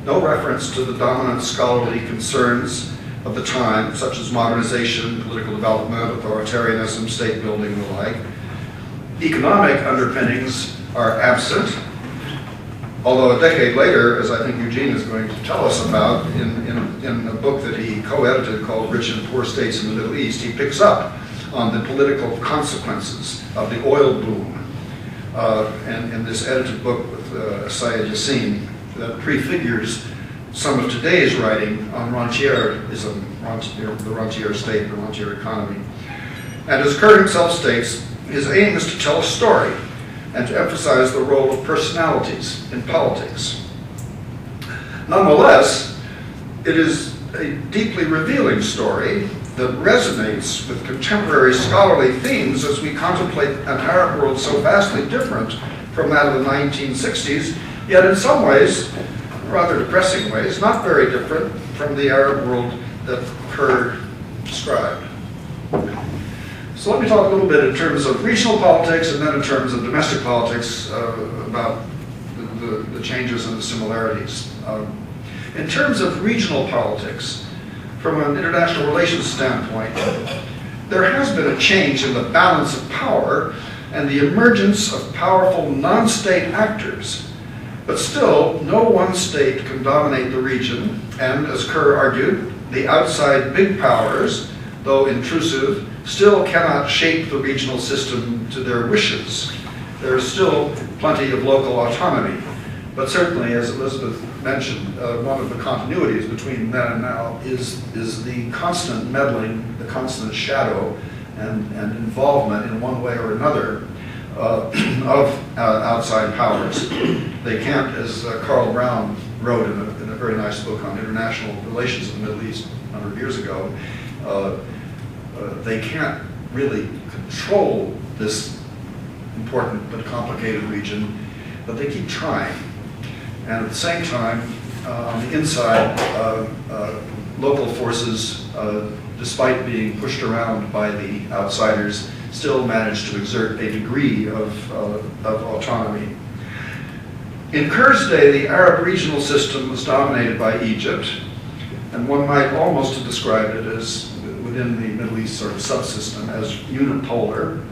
Speaker 4: no reference to the dominant scholarly concerns of the time, such as modernization, political development, authoritarianism, state building, and the like. Economic underpinnings are absent, although a decade later, as I think Eugene is going to tell us about, in a book that he co-edited called Rich and Poor States in the Middle East, he picks up on the political consequences of the oil boom. And in this edited book with Syed Yassin that prefigures some of today's writing on rentierism, the rentier state, the rentier economy. And as Kerr himself states, his aim is to tell a story and to emphasize the role of personalities in politics. Nonetheless, it is a deeply revealing story that resonates with contemporary scholarly themes as we contemplate an Arab world so vastly different from that of the 1960s, yet in some ways, rather depressing ways, not very different from the Arab world that Kerr described. So let me talk a little bit in terms of regional politics and then in terms of domestic politics about the changes and the similarities. In terms of regional politics, from an international relations standpoint, there has been a change in the balance of power and the emergence of powerful non-state actors. But still, no one state can dominate the region, and as Kerr argued, the outside big powers, though intrusive, still cannot shape the regional system to their wishes. There is still plenty of local autonomy. But certainly, as Elizabeth mentioned, one of the continuities between then and now is the constant meddling, the constant shadow and involvement in one way or another of outside powers. They can't, as Carl Brown wrote in a very nice book on international relations in the Middle East a number of years ago, they can't really control this important but complicated region, but they keep trying. And at the same time, on the inside, local forces, despite being pushed around by the outsiders, still manage to exert a degree of autonomy. In Kerr's day, the Arab regional system was dominated by Egypt, and one might almost have described it as, within the Middle East sort of subsystem, as unipolar.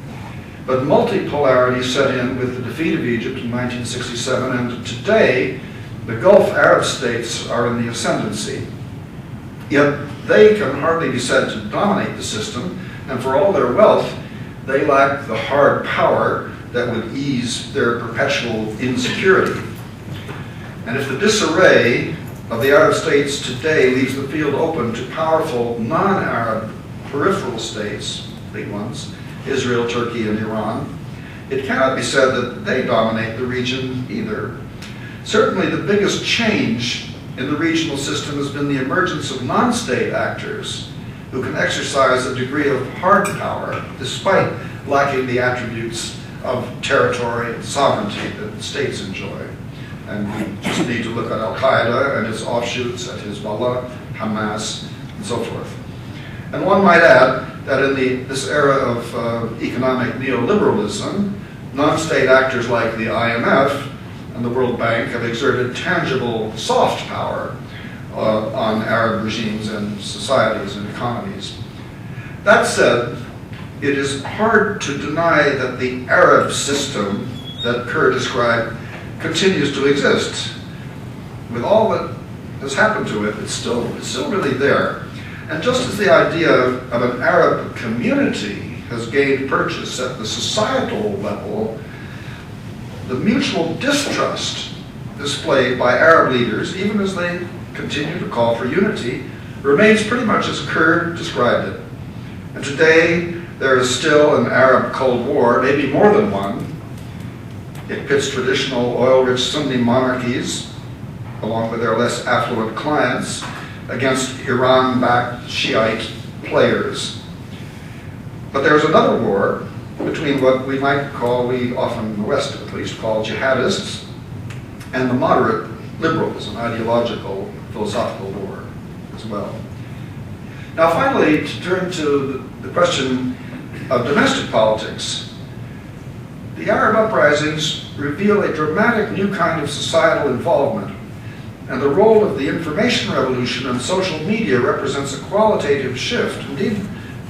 Speaker 4: But multipolarity set in with the defeat of Egypt in 1967, and today the Gulf Arab states are in the ascendancy. Yet they can hardly be said to dominate the system, and for all their wealth, they lack the hard power that would ease their perpetual insecurity. And if the disarray of the Arab states today leaves the field open to powerful non-Arab peripheral states, big ones, Israel, Turkey, and Iran, it cannot be said that they dominate the region either. Certainly the biggest change in the regional system has been the emergence of non-state actors who can exercise a degree of hard power despite lacking the attributes of territory and sovereignty that states enjoy. And we just need to look at Al-Qaeda and its offshoots, at Hezbollah, Hamas, and so forth. And one might add that in this era of economic neoliberalism, non-state actors like the IMF and the World Bank have exerted tangible soft power on Arab regimes and societies and economies. That said, it is hard to deny that the Arab system that Kerr described continues to exist. With all that has happened to it, it's still really there. And just as the idea of an Arab community has gained purchase at the societal level, the mutual distrust displayed by Arab leaders, even as they continue to call for unity, remains pretty much as Kerr described it. And today, there is still an Arab Cold War, maybe more than one. It pits traditional oil-rich Sunni monarchies, along with their less affluent clients, against Iran-backed Shiite players. But there's another war between what we might call, we often in the West at least, call jihadists, and the moderate liberals, an ideological, philosophical war as well. Now finally, to turn to the question of domestic politics, the Arab uprisings reveal a dramatic new kind of societal involvement, and the role of the information revolution and social media represents a qualitative shift, indeed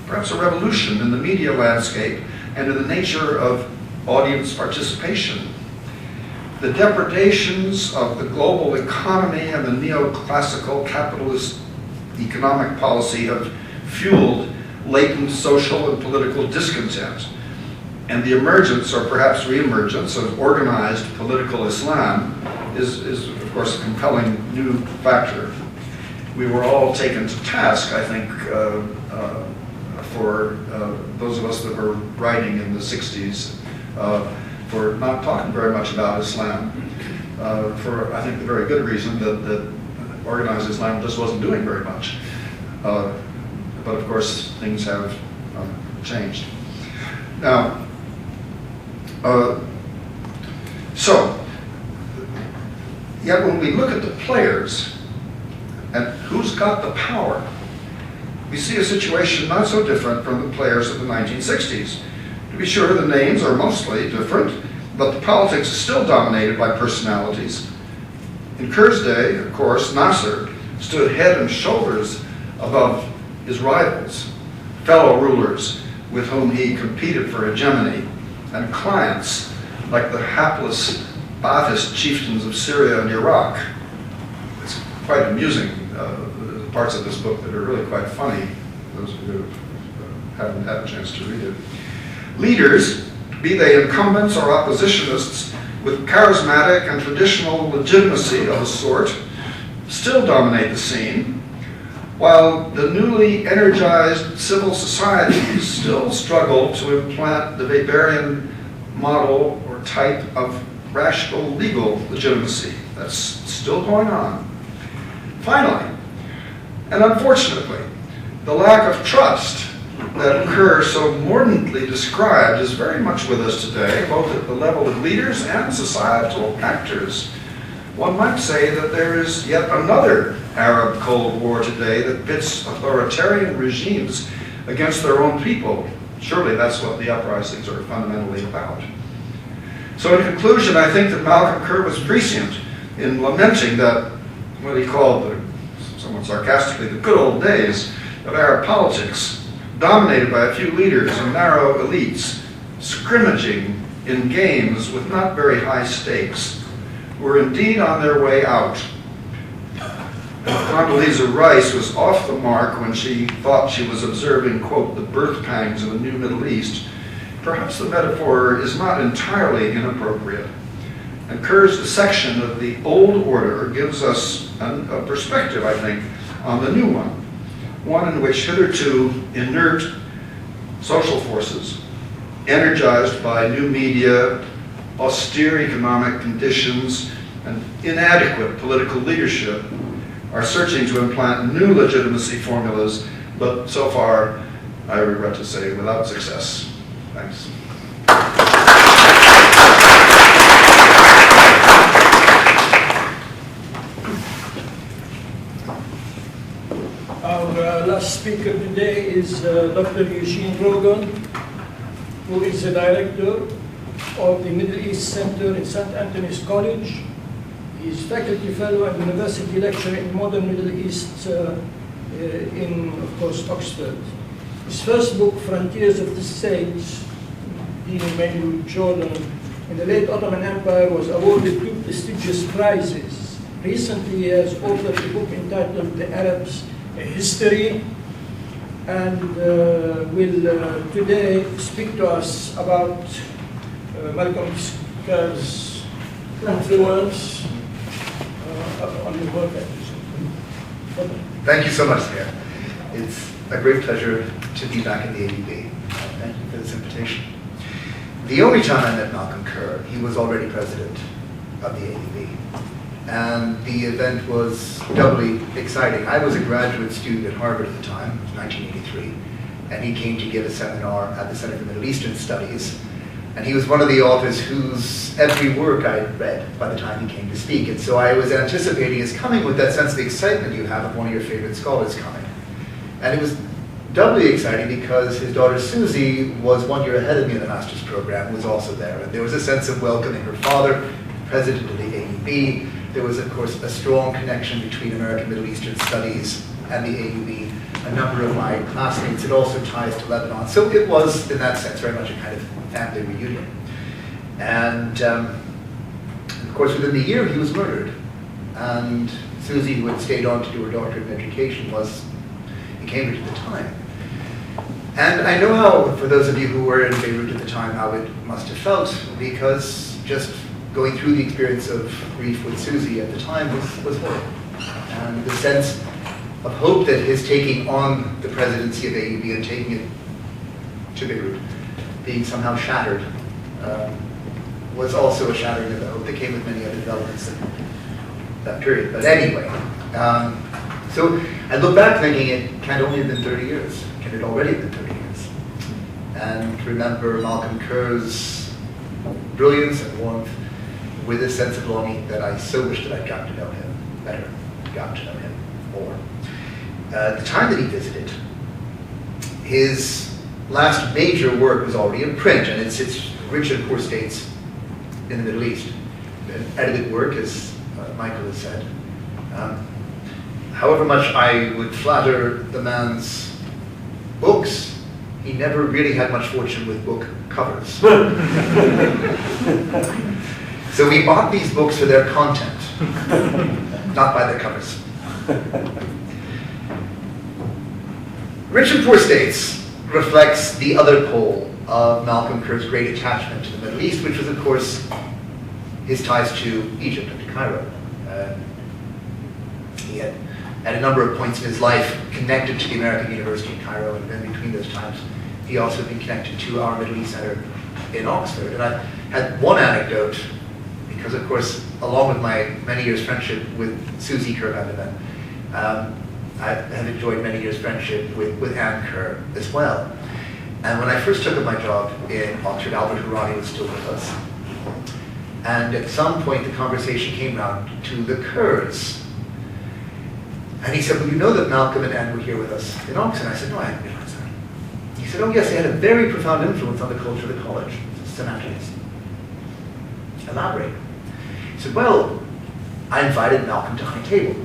Speaker 4: perhaps a revolution in the media landscape and in the nature of audience participation. The depredations of the global economy and the neoclassical capitalist economic policy have fueled latent social and political discontent. And the emergence, or perhaps re-emergence, of organized political Islam is of course, a compelling new factor. We were all taken to task, I think, for those of us that were writing in the 60s, for not talking very much about Islam, for, I think, the very good reason that organized Islam just wasn't doing very much. But of course, things have changed. Now, yet when we look at the players and who's got the power, we see a situation not so different from the players of the 1960s. To be sure, the names are mostly different, but the politics is still dominated by personalities. In Kerr's day, of course, Nasser stood head and shoulders above his rivals, fellow rulers with whom he competed for hegemony, and clients like the hapless Baathist chieftains of Syria and Iraq. It's quite amusing, parts of this book that are really quite funny, those of you who haven't had a chance to read it. Leaders, be they incumbents or oppositionists, with charismatic and traditional legitimacy of a sort, still dominate the scene, while the newly energized civil societies still struggle to implant the Weberian model or type of rational legal legitimacy. That's still going on. Finally, and unfortunately, the lack of trust that Kerr so mordantly described is very much with us today, both at the level of leaders and societal actors. One might say that there is yet another Arab Cold War today that pits authoritarian regimes against their own people. Surely that's what the uprisings are fundamentally about. So in conclusion, I think that Malcolm Kerr was prescient in lamenting that, what he called, somewhat sarcastically, the good old days of Arab politics, dominated by a few leaders and narrow elites, scrimmaging in games with not very high stakes, were indeed on their way out. Condoleezza Rice was off the mark when she thought she was observing, quote, the birth pangs of a new Middle East. Perhaps the metaphor is not entirely inappropriate. And Kerr's dissection of the old order gives us a perspective, I think, on the new one in which hitherto inert social forces, energized by new media, austere economic conditions, and inadequate political leadership, are searching to implant new legitimacy formulas, but so far, I regret to say, without success. Thanks.
Speaker 2: Our last speaker today is Dr. Eugene Rogan, who is the director of the Middle East Center in St. Anthony's College.
Speaker 5: He's faculty fellow and university lecturer in modern Middle East in, of course, Oxford. His first book, Frontiers of the States, dealing mainly with Jordan in the late Ottoman Empire, was awarded 2 prestigious prizes. Recently, he has authored a book entitled The Arabs, a History, and will today speak to us about Malcolm Kerr's influence on the work ethic.
Speaker 6: Thank you so much, Sarah. It's a great pleasure to be back in the AUB. Thank you for this invitation. The only time I met Malcolm Kerr, he was already president of the AUB. And the event was doubly exciting. I was a graduate student at Harvard at the time, it was 1983, and he came to give a seminar at the Center for Middle Eastern Studies. And he was one of the authors whose every work I had read by the time he came to speak. And so I was anticipating his coming with that sense of excitement you have of one of your favorite scholars coming. And it was doubly exciting because his daughter Susie was 1 year ahead of me in the master's program and was also there. And there was a sense of welcoming her father, president of the AUB. There was, of course, a strong connection between American Middle Eastern Studies and the AUB. A number of my classmates had also ties to Lebanon. So it was, in that sense, very much a kind of family reunion. And of course, within the year, he was murdered. And Susie, who had stayed on to do her doctorate in education, was in Cambridge at the time. And I know how, for those of you who were in Beirut at the time, how it must have felt, because just going through the experience of grief with Susie at the time was horrible. And the sense of hope that his taking on the presidency of AUB and taking it to Beirut being somehow shattered was also a shattering of the hope that came with many other developments in that period. But anyway, so I look back thinking it can't only have been 30 years. Can it already have been 30 years? And remember Malcolm Kerr's brilliance and warmth with a sense of longing that I so wish that I'd gotten to know him better, gotten to know him more. The time that he visited, his last major work was already in print, and it's rich in poor states in the Middle East. An edited work, as Michael has said. However much I would flatter the man's books, he never really had much fortune with book covers. So we bought these books for their content, not by their covers. Rich and Poor States reflects the other pole of Malcolm Kerr's great attachment to the Middle East, which was, of course, his ties to Egypt and to Cairo. He had, at a number of points in his life, connected to the American University in Cairo, and then between those times, he also had been connected to our Middle East Center in Oxford. And I had one anecdote, because, of course, along with my many years' friendship with Susie Kerr van de Ven, I have enjoyed many years' friendship with Anne Kerr as well. And when I first took up my job in Oxford, Albert Harani was still with us. And at some point, the conversation came round to the Kerrs. And he said, well, you know that Malcolm and Anne were here with us in Oxford? And I said, no, I hadn't realized that. He said, oh yes, they had a very profound influence on the culture of the college, St. Anthony's. Elaborate. He said, well, I invited Malcolm to my table.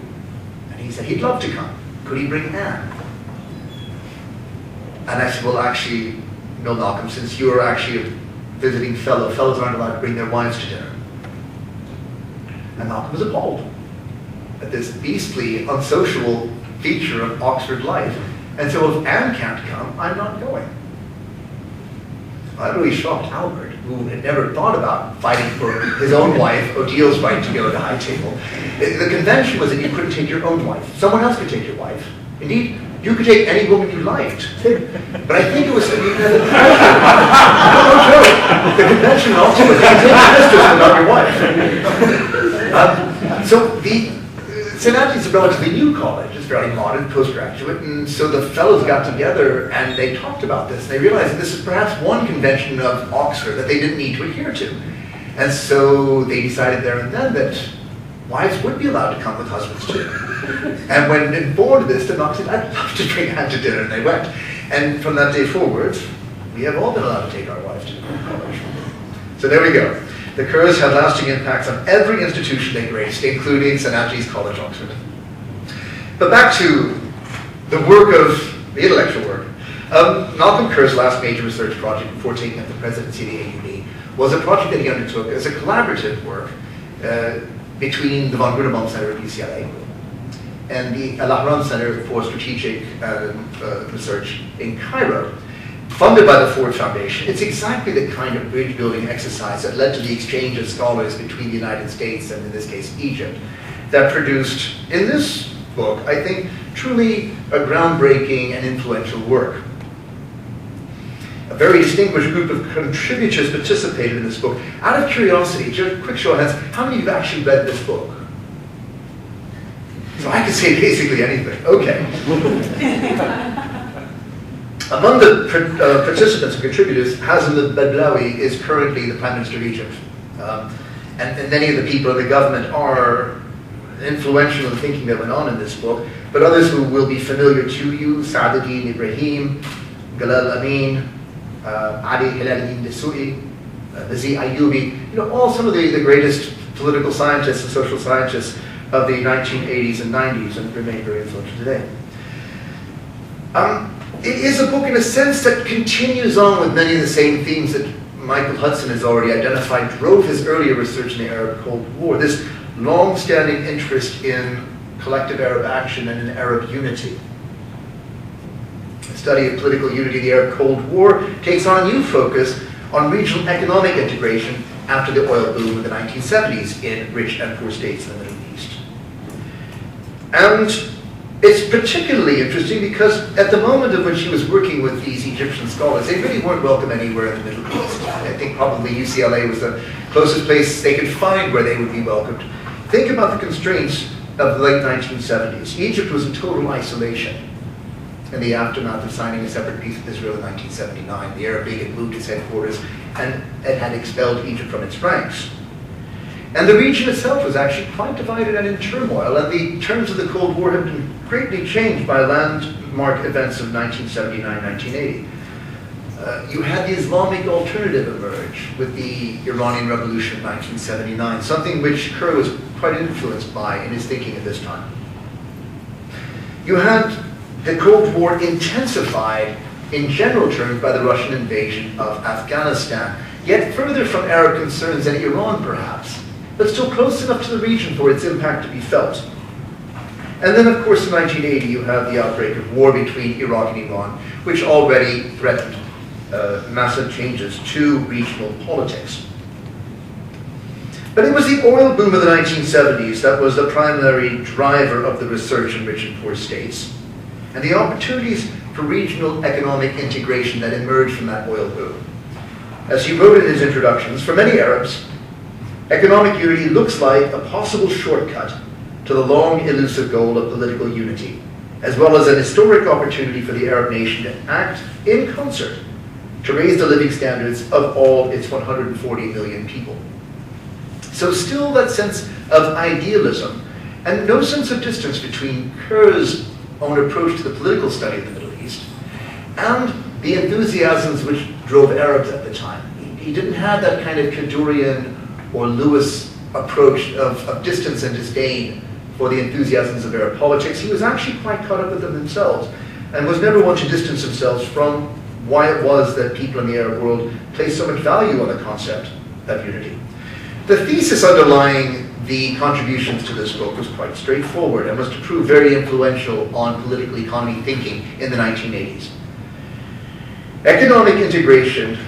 Speaker 6: And he said, he'd love to come. Could he bring Anne? And I said, well, actually, no, Malcolm, since you're actually a visiting fellow, fellows aren't allowed to bring their wives to dinner. And Malcolm was appalled at this beastly, unsocial feature of Oxford life. And so, well, if Anne can't come, I'm not going. I really shocked Albert, who had never thought about fighting for his own wife, Odile's right to go to the high table. The convention was that you couldn't take your own wife. Someone else could take your wife. Indeed, you could take any woman you liked. But I think it was you had a no joke. The convention also was you could take your mistress but not your wife. So the St. Anthony's is a relatively new college. It's fairly modern, postgraduate, and so the fellows got together and they talked about this. They realized that this is perhaps one convention of Oxford that they didn't need to adhere to. And so they decided there and then that wives would be allowed to come with husbands too. And when informed of this, the monks said, I'd love to bring Anne to dinner, and they went. And from that day forward, we have all been allowed to take our wives to college. So there we go. The Kerrs had lasting impacts on every institution they graced, including St. Antony's College, Oxford. But back to the work of, the intellectual work. Malcolm Kerr's last major research project before taking up the presidency of the AUB was a project that he undertook as a collaborative work between the von Grunebaum Center at UCLA and the Al-Ahram Center for Strategic Research in Cairo, funded by the Ford Foundation. It's exactly the kind of bridge-building exercise that led to the exchange of scholars between the United States and, in this case, Egypt, that produced, in this book, I think, truly a groundbreaking and influential work. A very distinguished group of contributors participated in this book. Out of curiosity, just a quick show of hands, how many of you have actually read this book? So I can say basically anything. Okay. Among the participants and contributors, Hazem al-Badlawi is currently the Prime Minister of Egypt. And many of the people in the government are influential in the thinking that went on in this book, but others who will be familiar to you, Sa'aduddin Ibrahim, Galal Amin, Ali Hilal Dessouki, Nazi Ayubi, all some of the greatest political scientists and social scientists of the 1980s and 90s, and remain very influential today. It is a book in a sense that continues on with many of the same themes that Michael Hudson has already identified, drove his earlier research in the Arab Cold War, this long-standing interest in collective Arab action and in Arab unity. The study of political unity in the Arab Cold War takes on a new focus on regional economic integration after the oil boom in the 1970s in rich and poor states in the Middle East. And it's particularly interesting because at the moment of when she was working with these Egyptian scholars, they really weren't welcome anywhere in the Middle East. I think probably UCLA was the closest place they could find where they would be welcomed. Think about the constraints of the late 1970s. Egypt was in total isolation in the aftermath of signing a separate peace with Israel in 1979. The Arab League had moved its headquarters and it had expelled Egypt from its ranks. And the region itself was actually quite divided and in turmoil, and the terms of the Cold War had been greatly changed by landmark events of 1979-1980. You had the Islamic alternative emerge with the Iranian Revolution of 1979, something which Kerr was quite influenced by in his thinking at this time. You had the Cold War intensified in general terms by the Russian invasion of Afghanistan, yet further from Arab concerns than Iran perhaps, but still close enough to the region for its impact to be felt. And then, of course, in 1980, you have the outbreak of war between Iraq and Iran, which already threatened massive changes to regional politics. But it was the oil boom of the 1970s that was the primary driver of the research in rich and poor states, and the opportunities for regional economic integration that emerged from that oil boom. As he wrote in his introductions, for many Arabs, economic unity looks like a possible shortcut to the long elusive goal of political unity, as well as an historic opportunity for the Arab nation to act in concert to raise the living standards of all its 140 million people. So still that sense of idealism and no sense of distance between Kerr's own approach to the political study of the Middle East and the enthusiasms which drove Arabs at the time. He didn't have that kind of Kadurian or Lewis approach of distance and disdain for the enthusiasms of Arab politics. He was actually quite caught up with them themselves and was never one to distance themselves from why it was that people in the Arab world placed so much value on the concept of unity. The thesis underlying the contributions to this book was quite straightforward and was to prove very influential on political economy thinking in the 1980s. Economic integration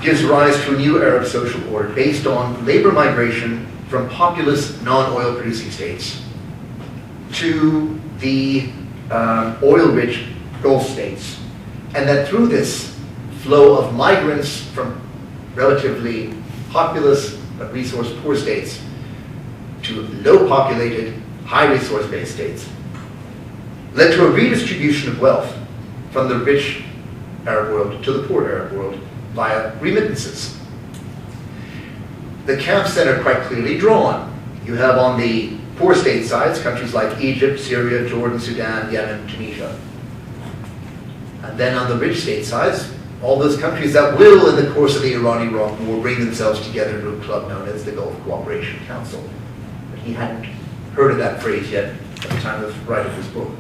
Speaker 6: gives rise to a new Arab social order based on labor migration from populous non-oil producing states to the oil-rich Gulf states, and that through this flow of migrants from relatively populous but resource-poor states to low-populated, high-resource-based states led to a redistribution of wealth from the rich Arab world to the poor Arab world via remittances. The camps then are quite clearly drawn. You have on the poor state sides countries like Egypt, Syria, Jordan, Sudan, Yemen, Tunisia. And then on the rich state sides, all those countries that will, in the course of the Iran-Iraq War, bring themselves together into a club known as the Gulf Cooperation Council. But he hadn't heard of that phrase yet at the time of writing this book.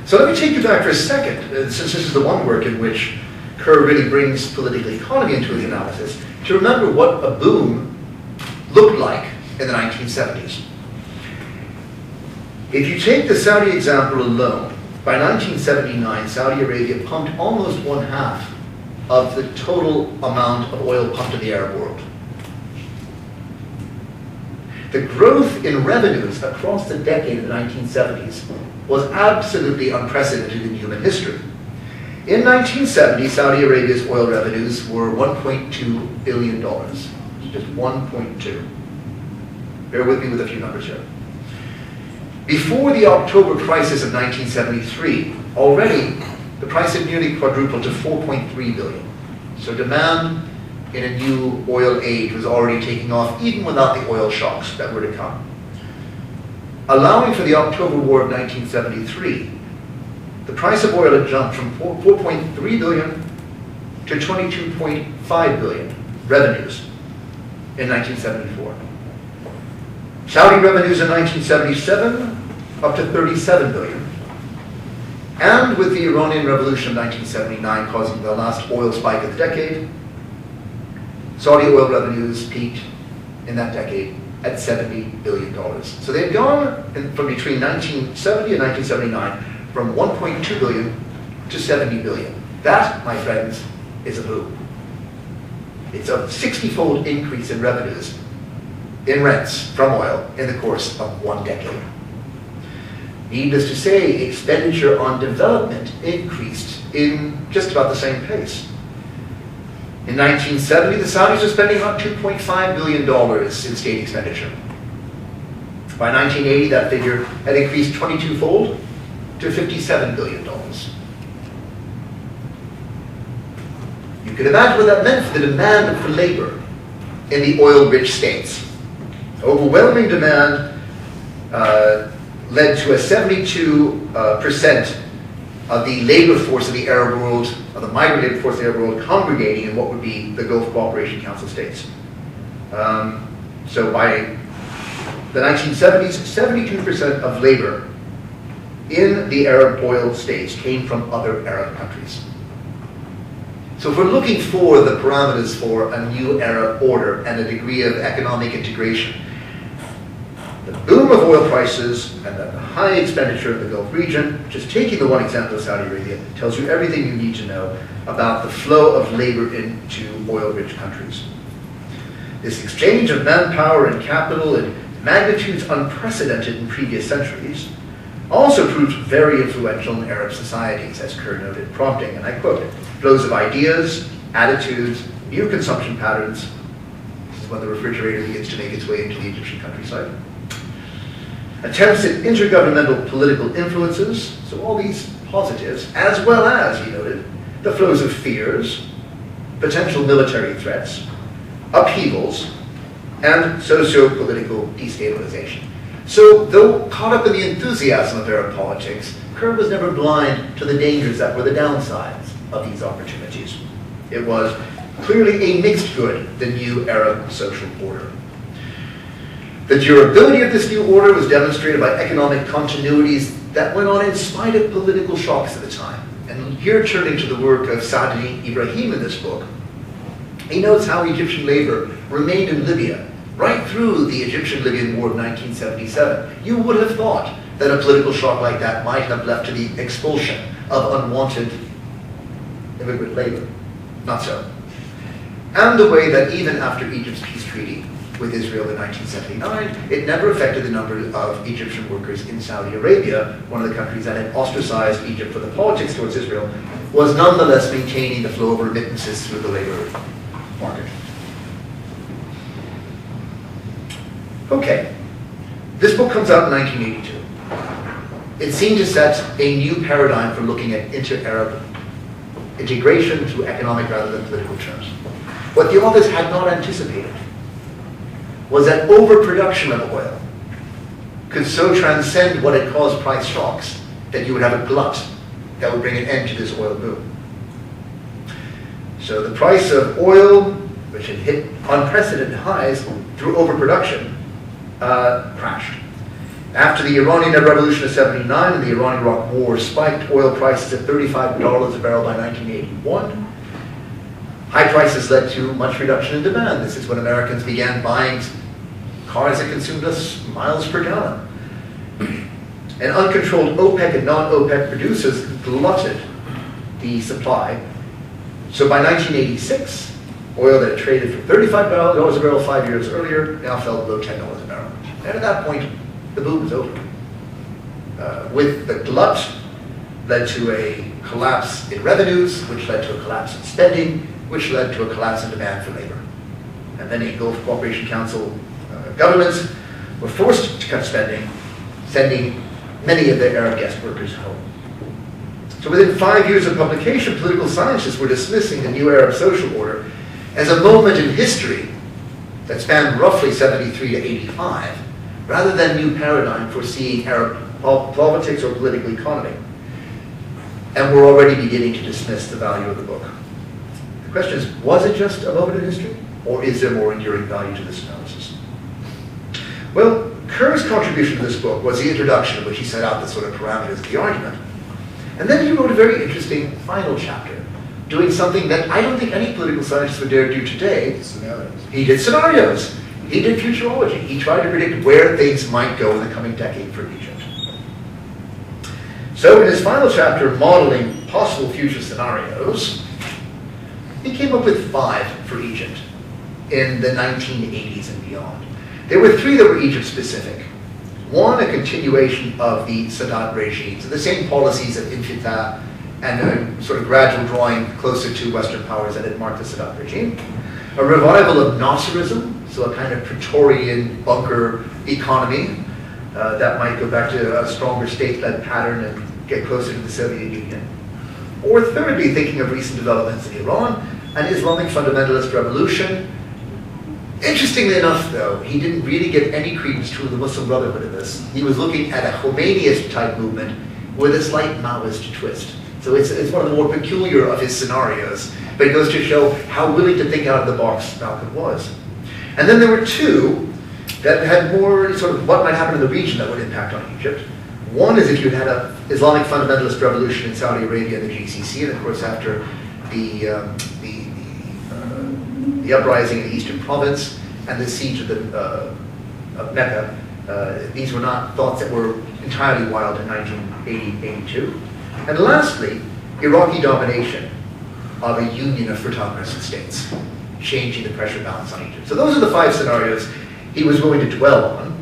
Speaker 6: So let me take you back for a second, since this is the one work in which Kerr really brings political economy into his analysis, to remember what a boom looked like in the 1970s. If you take the Saudi example alone, by 1979, Saudi Arabia pumped almost 1/2 of the total amount of oil pumped in the Arab world. The growth in revenues across the decade of the 1970s was absolutely unprecedented in human history. In 1970, Saudi Arabia's oil revenues were $1.2 billion, just 1.2. Bear with me with a few numbers here. Before the October crisis of 1973, already the price had nearly quadrupled to 4.3 billion. So demand in a new oil age was already taking off, even without the oil shocks that were to come. Allowing for the October War of 1973, the price of oil had jumped from 4.3 billion to 22.5 billion revenues in 1974. Saudi revenues in 1977 up to 37 billion. And with the Iranian Revolution of 1979 causing the last oil spike of the decade, Saudi oil revenues peaked in that decade at $70 billion. So they've gone from between 1970 and 1979 from 1.2 billion to 70 billion. That, my friends, is a boom. It's a 60-fold increase in revenues, in rents from oil in the course of one decade. Needless to say, expenditure on development increased in just about the same pace. In 1970, the Saudis were spending about $2.5 billion in state expenditure. By 1980, that figure had increased 22-fold to $57 billion. You can imagine what that meant for the demand for labor in the oil-rich states. Overwhelming demand led to a 72% of the labor force of the Arab world, of the migrant labor force of the Arab world, congregating in what would be the Gulf Cooperation Council states. So by the 1970s, 72% of labor in the Arab oil states came from other Arab countries. So if we're looking for the parameters for a new Arab order and a degree of economic integration, the boom of oil prices and the high expenditure in the Gulf region, just taking the one example of Saudi Arabia, tells you everything you need to know about the flow of labor into oil-rich countries. This exchange of manpower and capital in magnitudes unprecedented in previous centuries also proved very influential in Arab societies, as Kerr noted, prompting, and I quote, flows of ideas, attitudes, new consumption patterns. This is when the refrigerator begins to make its way into the Egyptian countryside. Attempts at intergovernmental political influences, so all these positives, as well as, he noted, the flows of fears, potential military threats, upheavals, and socio-political destabilization. So, though caught up in the enthusiasm of Arab politics, Kerr was never blind to the dangers that were the downsides of these opportunities. It was clearly a mixed good, the new Arab social order. The durability of this new order was demonstrated by economic continuities that went on in spite of political shocks at the time. And here, turning to the work of Saadi Ibrahim in this book, he notes how Egyptian labor remained in Libya right through the Egyptian-Libyan War of 1977. You would have thought that a political shock like that might have led to the expulsion of unwanted immigrant labor. Not so. And the way that even after Egypt's peace treaty with Israel in 1979, it never affected the number of Egyptian workers in Saudi Arabia, one of the countries that had ostracized Egypt for the politics towards Israel, was nonetheless maintaining the flow of remittances through the labor market. Okay, this book comes out in 1982. It seemed to set a new paradigm for looking at inter-Arab integration through economic rather than political terms. What the authors had not anticipated was that overproduction of oil could so transcend what had caused price shocks that you would have a glut that would bring an end to this oil boom. So the price of oil, which had hit unprecedented highs through overproduction, crashed. After the Iranian Revolution of '79 and the Iran-Iraq War spiked oil prices at $35 a barrel by 1981. High prices led to much reduction in demand. This is when Americans began buying cars that consumed less miles per gallon. And uncontrolled OPEC and non-OPEC producers glutted the supply. So by 1986, oil that had traded for $35 a barrel 5 years earlier now fell below $10 a barrel. And at that point, the boom was over. With the glut led to a collapse in revenues, which led to a collapse in spending, which led to a collapse in demand for labor. And then the Gulf Cooperation Council governments were forced to cut spending, sending many of their Arab guest workers home. So within 5 years of publication, political scientists were dismissing the new Arab social order as a moment in history that spanned roughly 73 to 85, rather than a new paradigm for seeing Arab politics or political economy. And we're already beginning to dismiss the value of the book. The question is, was it just a moment in history, or is there more enduring value to this analysis? Well, Kerr's contribution to this book was the introduction in which he set out the sort of parameters of the argument. And then he wrote a very interesting final chapter, doing something that I don't think any political scientist would dare do today.
Speaker 4: Scenarios.
Speaker 6: He did scenarios. He did futurology. He tried to predict where things might go in the coming decade for Egypt. So in his final chapter, modeling possible future scenarios, he came up with 5 for Egypt in the 1980s and beyond. There were 3 that were Egypt-specific. One, a continuation of the Sadat regime, so the same policies of infitah and a sort of gradual drawing closer to Western powers that had marked the Sadat regime. A revival of Nasserism, so a kind of Praetorian bunker economy that might go back to a stronger state-led pattern and get closer to the Soviet Union. Or thirdly, thinking of recent developments in Iran, an Islamic fundamentalist revolution. Interestingly enough, though, he didn't really give any credence to the Muslim Brotherhood in this. He was looking at a Khomeiniist-type movement with a slight Maoist twist. So it's one of the more peculiar of his scenarios, but it goes to show how willing to think out of the box Malcolm was. And then there were 2 that had more sort of what might happen in the region that would impact on Egypt. One is if you had an Islamic fundamentalist revolution in Saudi Arabia and the GCC, and of course after the uprising in the eastern province and the siege of Mecca. These were not thoughts that were entirely wild in 1980-82. And lastly, Iraqi domination of a union of fertile crescent states, changing the pressure balance on Egypt. So those are the 5 scenarios he was willing to dwell on.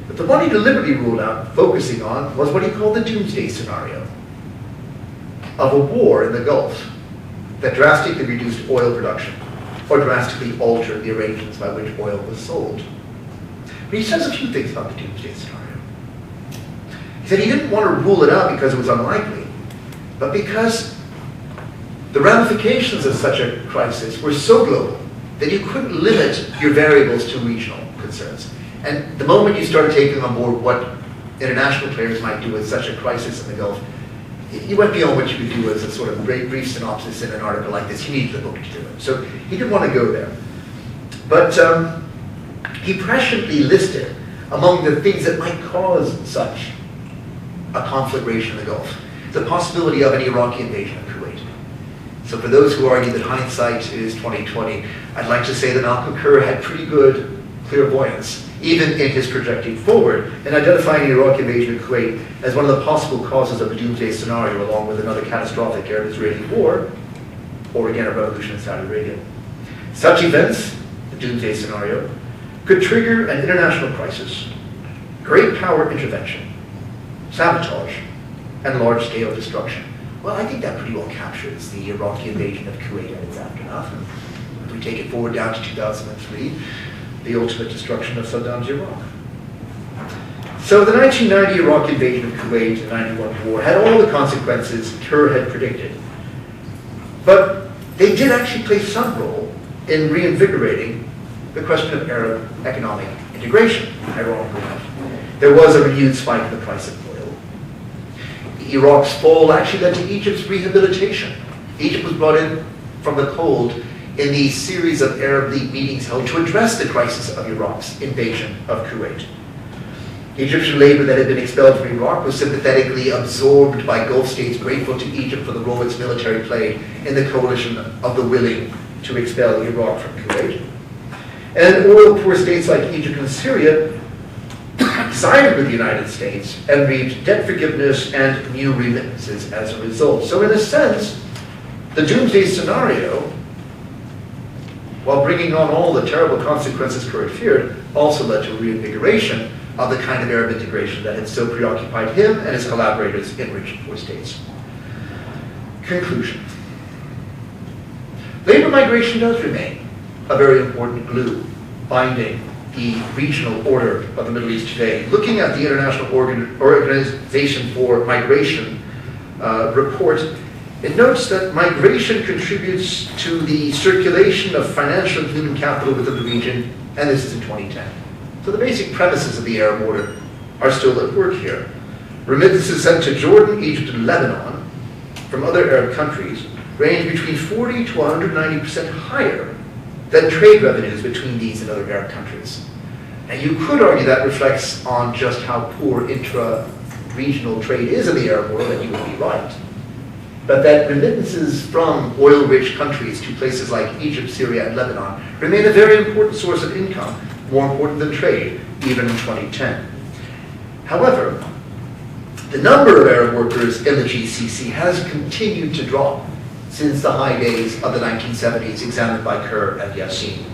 Speaker 6: But the one he deliberately ruled out, focusing on, was what he called the doomsday scenario of a war in the Gulf that drastically reduced oil production or drastically altered the arrangements by which oil was sold. But he says a few things about the doomsday scenario. He said he didn't want to rule it out because it was unlikely, but because the ramifications of such a crisis were so global that you couldn't limit your variables to regional concerns. And the moment you started taking on board what international players might do with such a crisis in the Gulf, you went beyond what you could do as a sort of brief synopsis in an article like this. You needed the book to do it. So he didn't want to go there. But he presciently listed among the things that might cause such a conflagration in the Gulf the possibility of an Iraqi invasion of Kuwait. So for those who argue that hindsight is 20/20, I'd like to say that Malcolm Kerr had pretty good clairvoyance, even in his projecting forward, in identifying the Iraqi invasion of Kuwait as one of the possible causes of a doomsday scenario, along with another catastrophic Arab-Israeli war, or again a revolution in Saudi Arabia. Such events, the doomsday scenario, could trigger an international crisis, great power intervention, sabotage, and large-scale destruction. Well, I think that pretty well captures the Iraqi invasion of Kuwait and its aftermath. And if we take it forward down to 2003, the ultimate destruction of Saddam's Iraq. So the 1990 Iraq invasion of Kuwait and the 91 war had all the consequences Kerr had predicted. But they did actually play some role in reinvigorating the question of Arab economic integration, ironically enough. There was a renewed spike in the price of oil. Iraq's fall actually led to Egypt's rehabilitation. Egypt was brought in from the cold in the series of Arab League meetings held to address the crisis of Iraq's invasion of Kuwait. Egyptian labor that had been expelled from Iraq was sympathetically absorbed by Gulf states grateful to Egypt for the role its military played in the coalition of the willing to expel Iraq from Kuwait. And oil-poor states like Egypt and Syria sided with the United States and reaped debt forgiveness and new remittances as a result. So in a sense, the doomsday scenario, while bringing on all the terrible consequences Kerr feared, also led to a reinvigoration of the kind of Arab integration that had so preoccupied him and his collaborators in rich and poor states. Conclusion. Labor migration does remain a very important glue binding the regional order of the Middle East today. Looking at the International Organization for Migration report, it notes that migration contributes to the circulation of financial and human capital within the region, and this is in 2010. So the basic premises of the Arab order are still at work here. Remittances sent to Jordan, Egypt, and Lebanon from other Arab countries range between 40 to 190% higher than trade revenues between these and other Arab countries. And you could argue that reflects on just how poor intra-regional trade is in the Arab world, and you would be right. But that remittances from oil-rich countries to places like Egypt, Syria, and Lebanon remain a very important source of income, more important than trade, even in 2010. However, the number of Arab workers in the GCC has continued to drop since the high days of the 1970s, examined by Kerr and Yassin.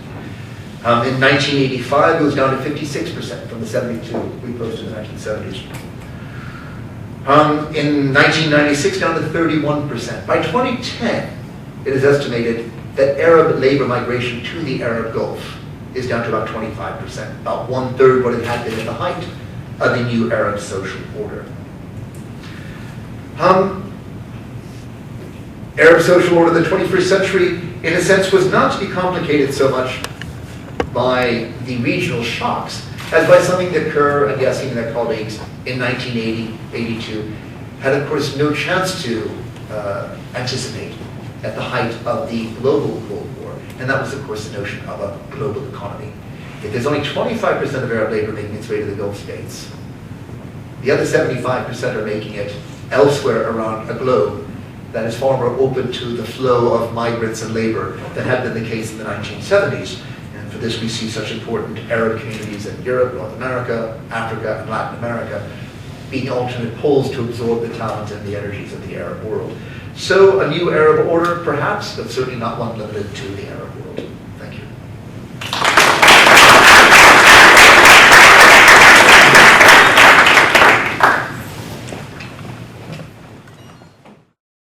Speaker 6: In 1985, it was down to 56% from the 72 we posted in the 1970s. In 1996, down to 31%. By 2010, it is estimated that Arab labor migration to the Arab Gulf is down to about 25%, about 1/3 what it had been at the height of the new Arab social order. Arab social order of the 21st century, in a sense, was not to be complicated so much by the regional shocks as by something that Kerr and Yassin and their colleagues in 1980-82 had, of course, no chance to anticipate at the height of the global Cold War, and that was, of course, the notion of a global economy. If there's only 25% of Arab labor making its way to the Gulf states, the other 75% are making it elsewhere around a globe that is far more open to the flow of migrants and labor than had been the case in the 1970s. And for this, we see such important Arab communities in Europe, North America, Africa, and Latin America being alternate poles to absorb the talent and the energies of the Arab world. So a new Arab order, perhaps, but certainly not one limited to the Arab world.